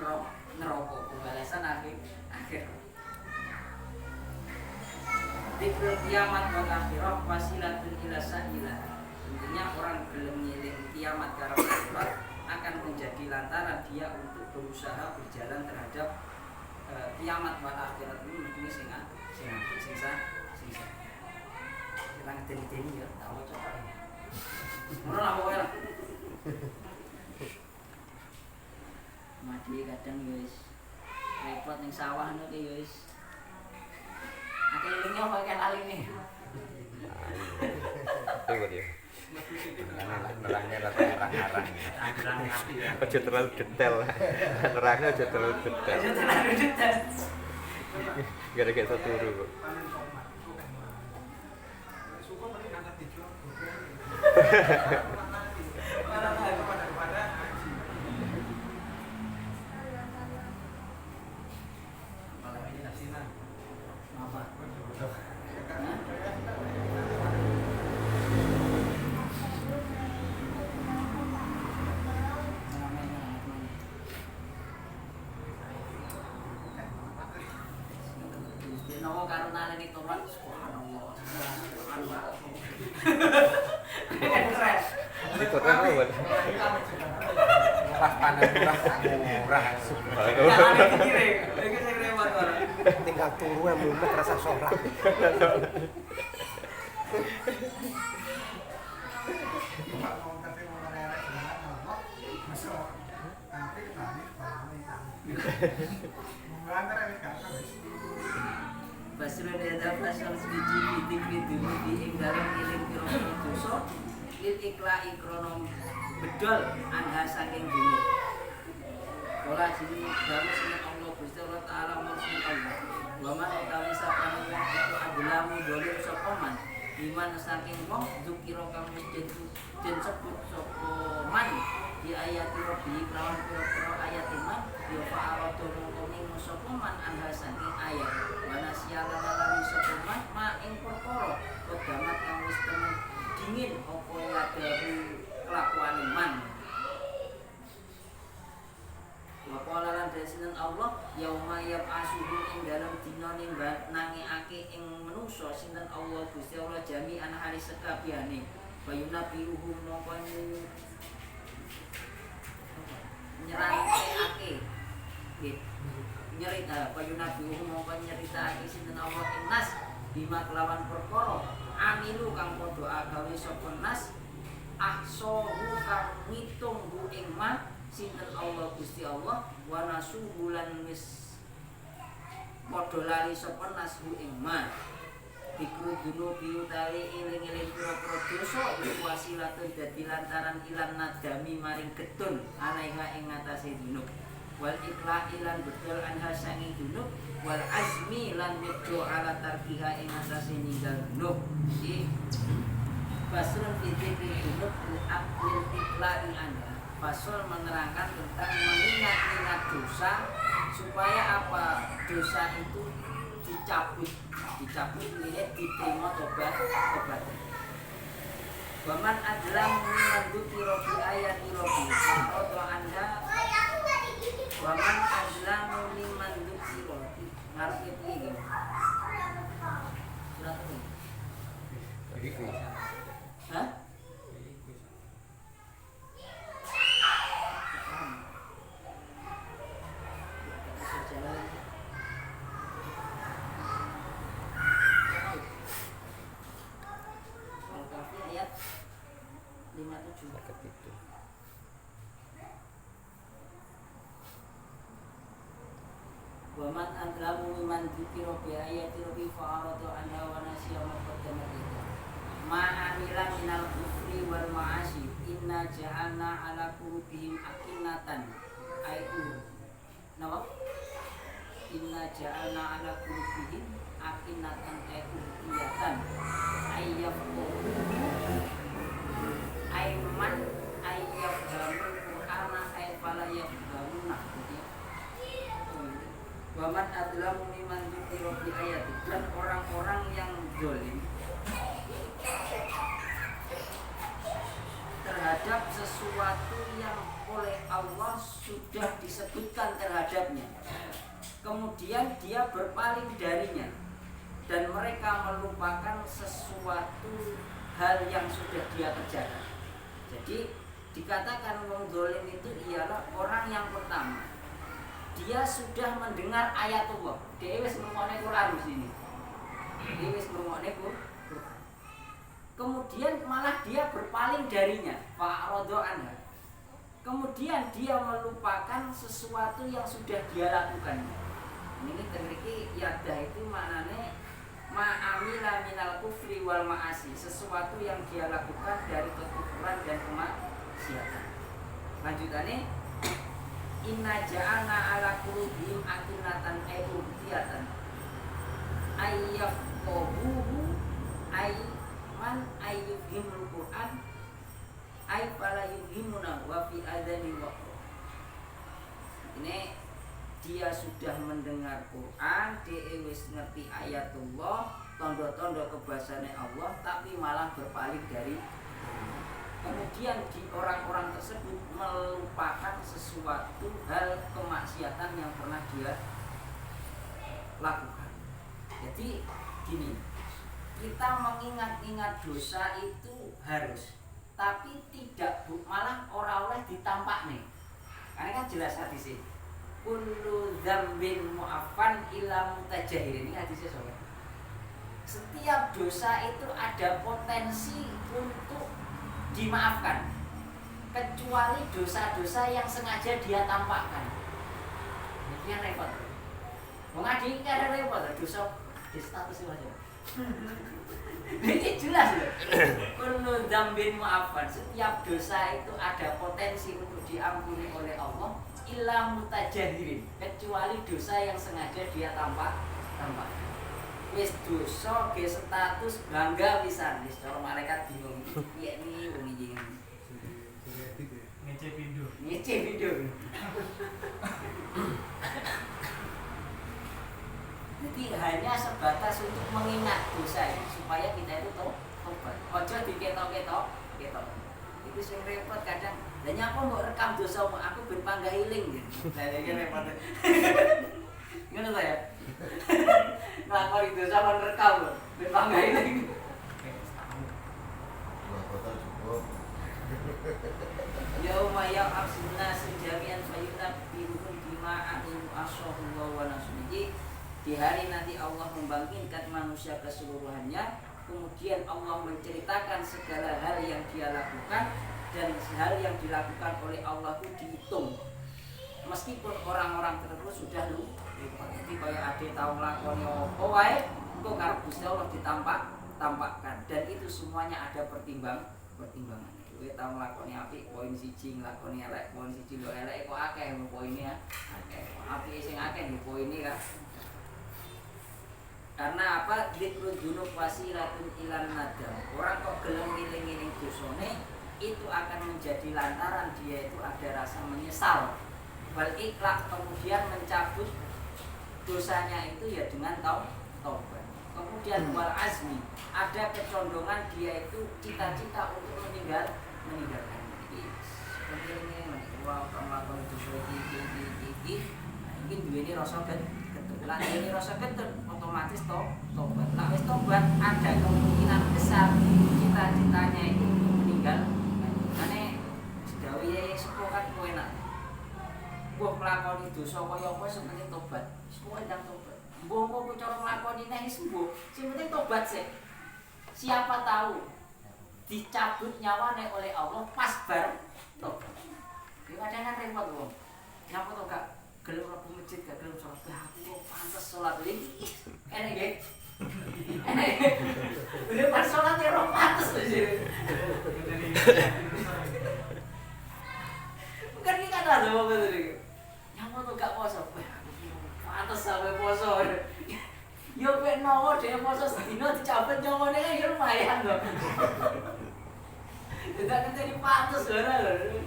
neraka pembalasan akhir. Dzikrul kiamat wal akhirah wasilatun ila sa'ilah. Intinya orang belum ngiling kiamat karo akhirat akan menjadi lantaran dia untuk berusaha berjalan terhadap kiamat wal akhirat ini sing kita ngedeni-deni ya, tak mau coba. Ngono lah pokoknya lah. Mati kadang ya wis repot ning sawah ngono ki ya wis. Akeh elinge apa akeh laline. Itu dia. Nerangnya rata arang-arang. Aja terlalu detail. Nerangnya aja terlalu detail. Gara-gara satu turu. Itu kan buat Pas panen murah. Tinggal turu yang mumet rasa sholat. Basrul ada pasal sebiji bidik dulu di ing dalam iling krono dosa lil iklai krono bedol anha saking dunia. Kala sini dalu sini Allah Gusti Allah taala mursid Allah. Wa man utawi sapane wong iku adlamu dolim sapa man iman saking wong dzukira kang wis den sebut sapa man di ayat Rabbi lawan pira-pira ayat iman ya fa'aratu mungkene sapa man anha saking ayat mana sialan lan sapa man ma ing perkara kodamat kang wis temen dingin apa ya dari kelakuan iman. Waqala lan dasinan Allah yauma yab'asuhu ing dalam dina nangiake ing manusa sinten Allah Gusti Allah jami'an hari sekabehane bayunabiuhum napa nyeritaake nggih nyerita bayunabiuhum napa nyeritaake sinten Allah ing nas bima kelawan perkara amilu kang padha agawe sapa nas ahsahu kang ngitung bu ing ma sinten Allah Gusti Allah wa nasuhu lan wis padha lali sapa nasbu ing ma dikru dunubi utawi eling-eling pira-pira dosa iku wasilatun dadi lantaran ilan nadami maring getun alaiha ing ngatasé dunub wal iqla'i lan bedol anha sangi dunub wal azmi lan medho ala tarkiha ing ngatasé ninggal dunub iki basrun dzikri dunub lil iqla'i anha. Pasal menerangkan tentang mengingat-ingat dosa supaya apa dosa itu dicabut ini diterima tobat. Waman adlam menduki robi ayati robi atau anda waman adlam menduki robi ngerti ini surat ini hah? Waman adlamu mimman dzikira bi ayati rabbi fa'arada anha wa nasiya ma qaddama ita ma amila minal kufri wal ma'asi inna ja'alna ala qulubihim akinatan aitu nawa inna ja'alna ala qulubihim akinatan aitu iyatan ayyaf ayman ayyaf Waman adlamu mimman dzukira bi ayati, dan orang-orang yang zalim terhadap sesuatu yang oleh Allah sudah disebutkan terhadapnya, kemudian dia berpaling darinya dan mereka melupakan sesuatu hal yang sudah dia kerjakan. Jadi dikatakan wong zalim itu ialah orang yang pertama, dia sudah mendengar ayat Allah, dia wis ngrungokne Quran di sini, dia wis ngrungokne Quran, kemudian malah dia berpaling darinya, fa'arada anha, kemudian dia melupakan sesuatu yang sudah dia lakukan. Ini teriki yadah itu maknanya ma'amila minal kufri wal ma'asi, sesuatu yang dia lakukan dari kekufuran dan kemaksiatan. Lanjutannya, inna ja'alna ala qulubihim akinatan ayyubtiyatan ayyafqahuhu ayman ayyuhimul Qur'an ay fala yuhimuna wa fi adani waqra. Ini dia sudah mendengar Quran, dia wis ngerti ayatullah, tondo-tondo kebahasannya Allah, tapi malah berpaling dari. Kemudian di orang-orang tersebut melupakan sesuatu hal kemaksiatan yang pernah dia lakukan. Jadi gini, kita mengingat-ingat dosa itu harus, tapi tidak malah orang oleh ditampak nih. Karena kan jelas hadisnya, kullu dzambin mu'affan illa mutajahirin. Ini hadisnya sobat. Setiap dosa itu ada potensi untuk dimaafkan, kecuali dosa-dosa yang sengaja dia tampakkan. Ini yang repot. Mengadili kan repot, dosa di status aja. Ini jelas loh. Kullu dzambin mu'affan, setiap dosa itu ada potensi untuk diampuni oleh Allah, illa mutajahirin, kecuali dosa yang sengaja dia tampakkan. Wis dosa ge status bangga pisan, wis cara malaikat bingung. Piye iki wong iki. Ngece video. Jadi hanya sebatas untuk mengingat dosa ini supaya kita itu tobat. Ojo diketok-ketok. Itu sing repot kadang. Lah nyapa mbok rekam dosa aku ben panggah iling gitu. Lah iki repot. Ngono ta ya? Nglakoni dosa kon rekam lho, ben panggah iling. Dua foto cukup. Yauma ya'absuna sejamian fayunabbiruhum bima amilu asyhadu wa nasuji. Di hari nanti Allah membangkitkan manusia keseluruhannya, kemudian Allah menceritakan segala hal yang dia lakukan, dan hal yang dilakukan oleh Allah itu dihitung. Meskipun orang-orang tersebut sudah lupa, jadi kayak ade tahu lakoni apa wae, kok karo Gusti Allah ditampakkan, dan itu semuanya ada pertimbangan. Kowe tau nglakoni apik poin 1, nglakoni elek poin 1, lho elek kok akeh poine ya. Akeh. Apike sing akeh nggih poine kan. Karena apa? Dzikrul dzunub wasilatun ilan nadam. Orang kok gelem ngiling-ngiling dosane itu akan menjadi lantaran dia itu ada rasa menyesal. Wal iqlaq, kemudian mencabut dosanya itu ya dengan taubat. Kemudian wal azmi, ada kecondongan dia itu cita-cita untuk meninggalkan. Jadi sebenarnya wow, kamu dosa iki mungkin duweni rasa getut. Lah duweni rasa getut otomatis tobat. Lah wis tobat ada kemungkinan besar cita-citanya itu untuk meninggal. Mane sedawi ya sepo kan kowe nak. Mbok nglakoni dosa kaya apa sing penting tobat. Semua ndang tobat. Mbok kok cara nglakoni neh sembuh. Sing penting tobat sih. Siapa tahu dicabut nyawane oleh Allah pas bar tobat. Iki kadang kan repot wong. Nyapa to gak gelem mlebu masjid, gak gelem salat. Aku kok pantes salat iki. Enek nggih. Enek. Udah pas salat ya ora pantes to sih. Bukan iki kan ada wong ngene. Nyapa to gak poso. Pantes sampe poso. Yo mek nowo dhewe poso sedina dicabut nyawane kan ya lumayan to. Tidak kan jadi pantes ora lho.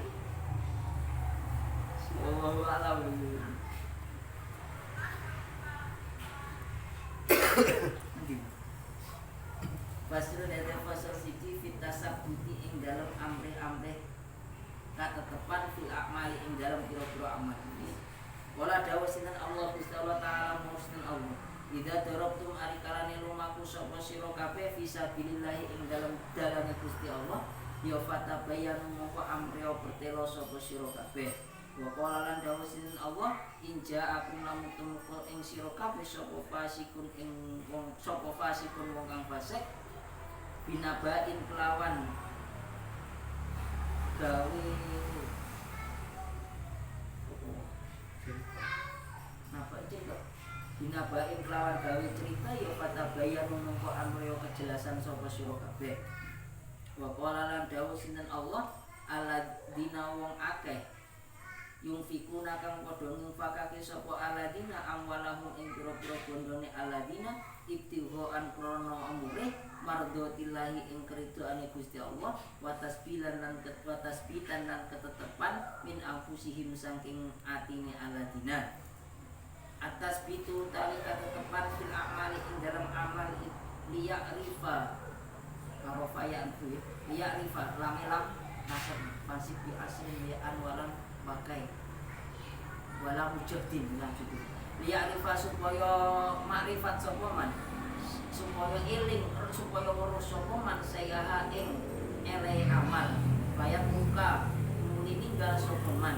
Wallahu a'lam. a'mali ing dalam pira-pira amal. Wala dawuh sinten Allah Gusti Allah taala musnun Allah. Idza darabtum arikalane lumaku sapa sira kabeh fisabilillah ing dalam dalane Gusti Allah, ya fatabayanu mongko amreo pertelo sapa sira kabeh. Wa qala lan dawuh sinten Allah, inja aku lamun tumeka ing sira kabeh sapa fasikun ing wong sapa fasikun wong kang fasik binabain kelawan gawe napa itu binabain kelawan gawe cerita ya fatabayanu mongko amreo kejelasan sapa sira kabeh. Wa qala lan dawuh sinten Allah, alladzina wong akeh yungfikuna kang padha ngufakake sapa alladzina amwalahum ing pira-pira bondone alladzina ibtighaan krana amure mardhatillahi ing keridoane Gusti Allah wa tasbilan lan tasbitan lan ketetepan min anfusihim saking atine alladzina atas bitu tali ketetepan fil a'mali ing dalam amal liya'rifa marofayan tu liya'rifa lamelam nasab fasik bi asrin li anwalan pakai wala mujaddin lan cukup liya'rifa supaya makrifat sapa man supaya eling supaya urus sapa man sayaha ing ele amal bayat muka muni ninggal sapa man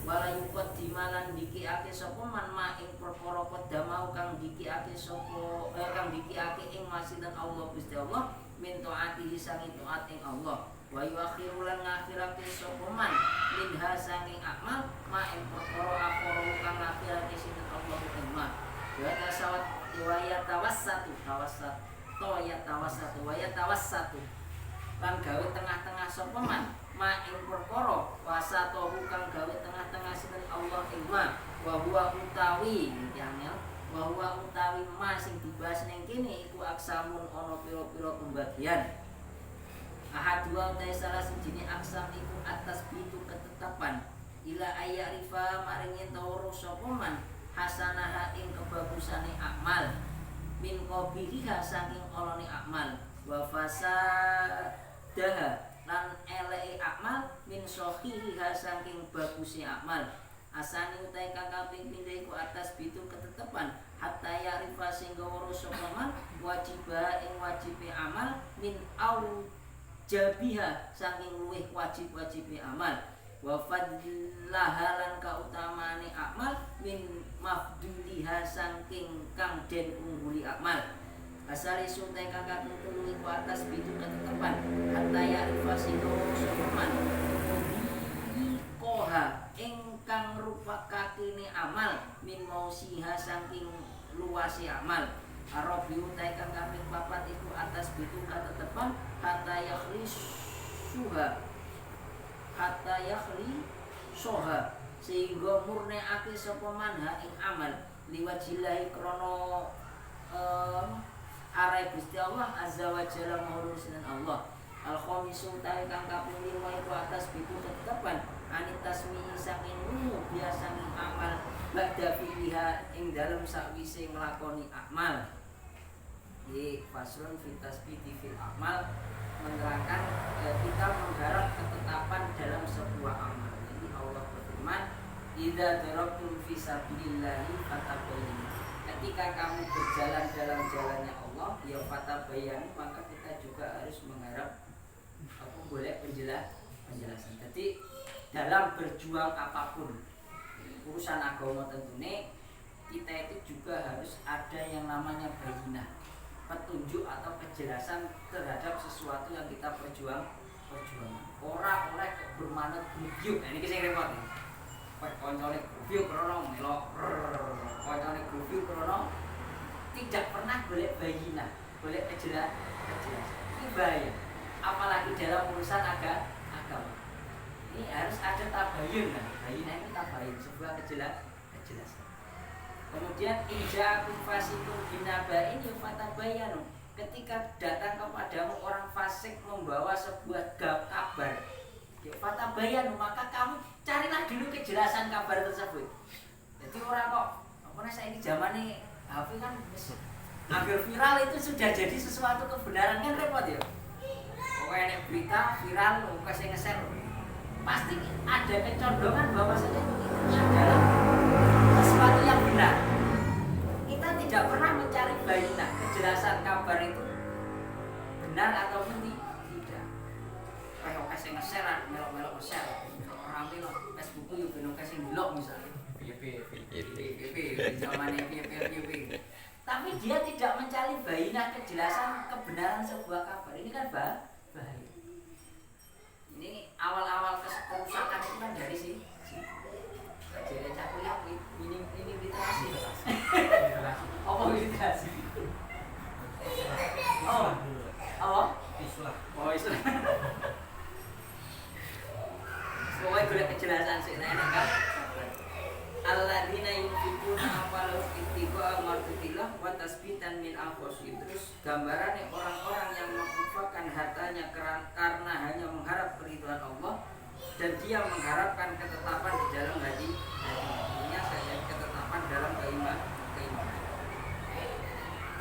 wala yukot dimalan dikiake sapa man ma ing perkara kodamau kang dikiake sapa kang dikiake ing masidan Allah Gusti Allah min taatihi sangi taat ing Allah wa yuakhiru lan ngakhirake sapa man minha sangi amal ma ing perkara akara kang ngakhirake sinten Allah ing ma wa tasawat wa yatawassatu wa yatawassatu lan gawe tengah-tengah sapa man ma ing perkara wasatohu kang gawe tengah-tengah sinten Allah ing ma wa huwa utawi yangel wa huwa utawi ma sing dibahas ning kene iku aksamun ana pira-pira pembagian ahadua utai salah sijine aksam iku atas bitu ketetapan ila ayarifa maring yen tawuru sapa man hasanah ing kebagusane amal min qabiha saking olone amal wa fasadah lan eleke amal min sahihiha saking baguse amal asani utai kang kaping pindho iku atas bitu ketetepan hatta yarifa sing gawara sapa man wajibah ing wajibe amal min au jabiha saking luwih wajib-wajibe amal wa fadlaha lan kautamane amal min mafduliha saking kang den ungguli amal asari suntai kakak nutulu iku atas bitu ketetepan hatta ya'rifa singgo sopaman koha ingkang rupakake ni amal min mausiha saking luasi amal arabi utai kang kaping papat iku atas bitu ketetepan hatta yakhli soha sehingga murneake sapa manha ing amal liwajillahi krana arai Gusti Allah azza wa jalla maulusin Allah al-khamisu ta'i kang kaping 5 iku atas bitu ketetepan anit tasmi saking biasa ing amal ba'da fiha ing dalem sakwise nglakoni amal di faslun fi tasbiti fil amal menerangkan kita menggarap ketetapan dalam sebuah amal. Jadi Allah berfirman idza darabtum fi sabilillahi fatabayyanu ketika kamu berjalan dalam jalannya Allah ya fatabayyanu maka kita juga harus mengharap apa boleh penjelasan. Jadi dalam berjuang apapun urusan agama tentunya kita itu juga harus ada yang namanya bayyinah, petunjuk atau kejelasan terhadap sesuatu yang kita perjuangkan. Ora oleh bermanut grubyuk. Nah ini sing repot. Koncone grubyuk krono melok. Koncone grubyuk krono tidak pernah boleh bayyinah, boleh kejelasan. Ini bahaya. Apalagi dalam urusan agama. Ini harus ada tabayun. Bayyinah ini tabayun, sebuah kejelasan. Kemudian inja'akum fasiqun binaba'in fatabayyanu. Ketika datang kepadamu orang fasik membawa sebuah kabar, fatabayyanu maka kamu carilah dulu kejelasan kabar tersebut. Jadi orang kok apa saya ini zaman ini HP kan hampir viral itu sudah jadi sesuatu kebenaran kan repot ya. Pokoknya berita viral, pokoknya saya nge-share. pasti ada kecondongan bahwasanya itu adalah sesuatu yang benar. Kita tidak pernah mencari bayinah kejelasan kabar itu benar atau tidak. Kayak oke sing nge-share melok-melok nge-share. Orang melok Facebook yo ben oke sing delok misalnya. Tapi dia tidak mencari bayinah kejelasan kebenaran sebuah kabar. Ini kan bahaya. Ini awal-awal kerusakan itu kan dari sini. Jadi aku lihat ini literasi. Apa literasi? Oh, apa? Islam. Oh, Islam. Pokoknya gue kejelasan sih, enak kan? Alladzina yunfiquna amwalahum ibtigha'a mardatillah wa tasbitan min anfusihim. Terus gambarannya orang-orang yang menginfakkan hartanya karena hanya mengharap keridhaan Allah dan dia mengharapkan ketetapan di dalam hati. Artinya saya ketetapan dalam keimanan.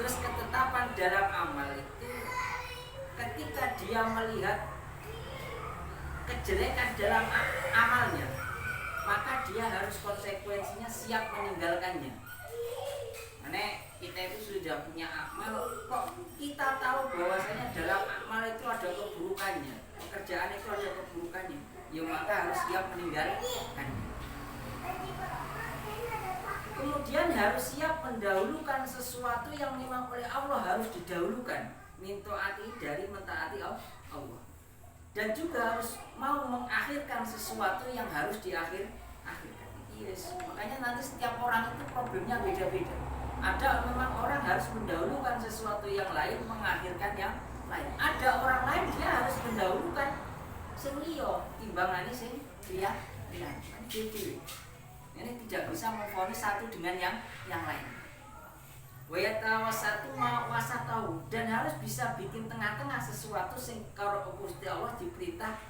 Terus ketetapan dalam amal itu ketika dia melihat kejelekan dalam amalnya, maka dia harus konsekuensinya siap meninggalkannya. Karena kita itu sudah punya amal, kok kita tahu bahwasanya dalam amal itu ada keburukannya, pekerjaan itu ada keburukannya, ya maka harus siap meninggalkannya. Kemudian harus siap mendahulukan sesuatu yang memang oleh Allah harus didahulukan, mintaati dari mentaati Allah. Dan juga harus mau mengakhirkan sesuatu yang harus diakhirkan. Yes. Makanya nanti setiap orang itu problemnya beda-beda. Ada memang orang harus mendahulukan sesuatu yang lain, mengakhirkan yang lain. Ada orang lain dia harus mendahulukan sing liya timbangane sing liya. Ini tidak bisa memvonis satu dengan yang lain. Wayatawasatu mawasatahu, dan harus bisa bikin tengah-tengah sesuatu sing karo Gusti Allah diperintah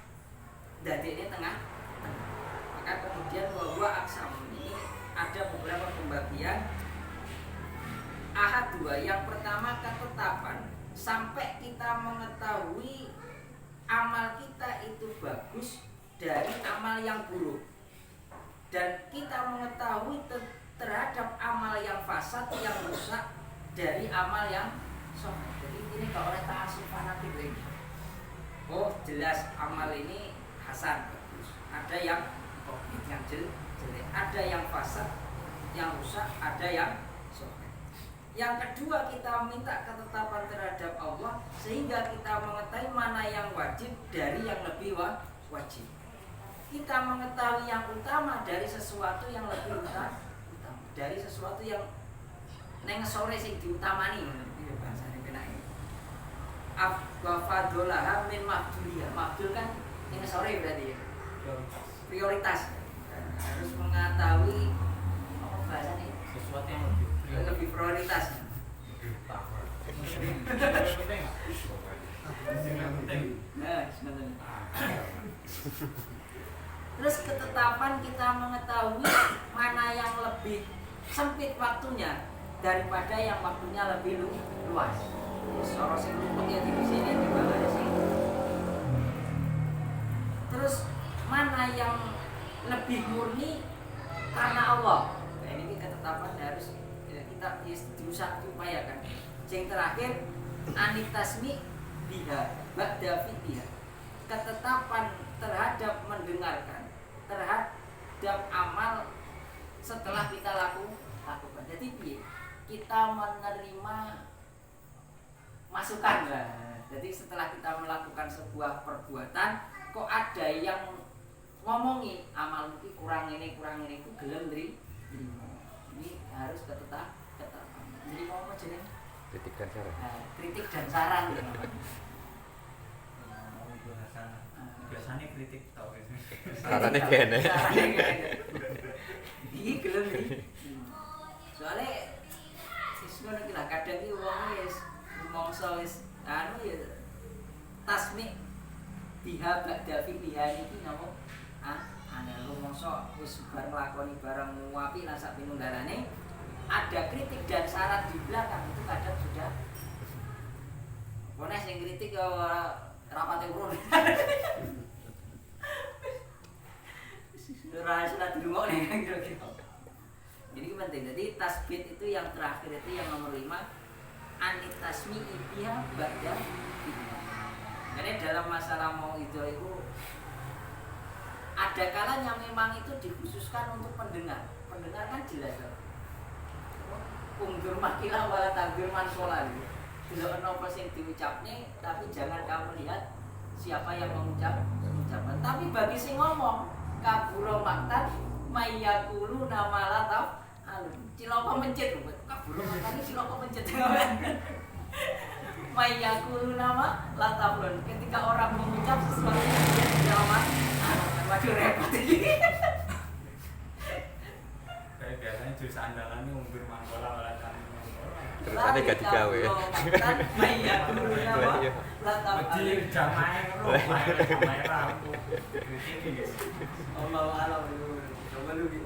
dadekne tengah. Maka kemudian bahwa aksamun ini ada beberapa pembagian. Ahad dua, yang pertama ketetapan sampai kita mengetahui amal kita itu bagus dari amal yang buruk, dan kita mengetahui terhadap amal yang fasad, yang rusak dari amal yang soleh. Jadi ini kalau oleh ta'asuf fanatik ini, oh jelas amal ini hasan bagus, ada yang yang jelek, ada yang fasad, yang rusak, ada yang soleh. Yang kedua, kita minta ketetapan terhadap Allah sehingga kita mengetahui mana yang wajib dari yang lebih wajib. Kita mengetahui yang utama dari sesuatu yang lebih utama, dari sesuatu yang neng sore sing diutamani, itu bahasane penake. Afdalaha min mafduliyah. Mafdul kan neng sore berarti ya. Prioritas. Harus mengetahui apa bahasane, sesuatu yang lebih prioritas. Nah, terus ketetapan kita mengetahui mana yang lebih sempit waktunya daripada yang waktunya lebih luas. Soro sing luput ya di sini di bawah sini. Terus mana yang lebih murni karena Allah. Nah, ini ketetapan harus kita berusaha upayakan. Yang terakhir anitasmi biha ba'da fitiha. Ketetapan terhadap mendengarkan, terhadap amal setelah kita lakukan. Jadi kita menerima masukan lah. Jadi setelah kita melakukan sebuah perbuatan, kok ada yang ngomongi amal itu kurang ini itu gelem ini harus ketetapan. Jadi mau apa jeneng? Kritik dan saran. Kritik dan saran. Biasanya kritik tau ya. Sarannya kene. Iki gelem iki. Soale siswa iki lah kadang iki wong wis rumangsa wis anu ya tasmi biha ba'da fiha iki napa? Ana rumangsa wis bar nglakoni barang muapi lan sak pinunggalane ada kritik dan saran di belakang itu kadang sudah. Wong sing kritik ya rapate urun. Rahasia di rumah nih kira-kira. Jadi itu penting. Jadi tasbih itu yang terakhir itu yang nomor 5 anitasmi ibiha ba'da fitnah. Karena dalam masalah mau itu ada kalanya memang itu dikhususkan untuk pendengar. Pendengar kan jelas kan. Ungdur makilah wala takbir man sholat. Tidak ada apa yang diucapnya, tapi jangan kamu lihat siapa yang mengucapkan. Tapi bagi si ngomong kaburo maktan mayakulu nama lataf ciloko mencet kaburo maktan ciloko mencet mayakulu nama latafun ketika orang mengucap sesuatu yang dia tidak waduh repot ini. Kayak biasanya jus andalannya umbir mangkola wala tani mangkola. Terus ada gak digawe. Mayakulu nama latafun Wedi jamae ngono, kamera aku. Allah alam. Coba lu gitu.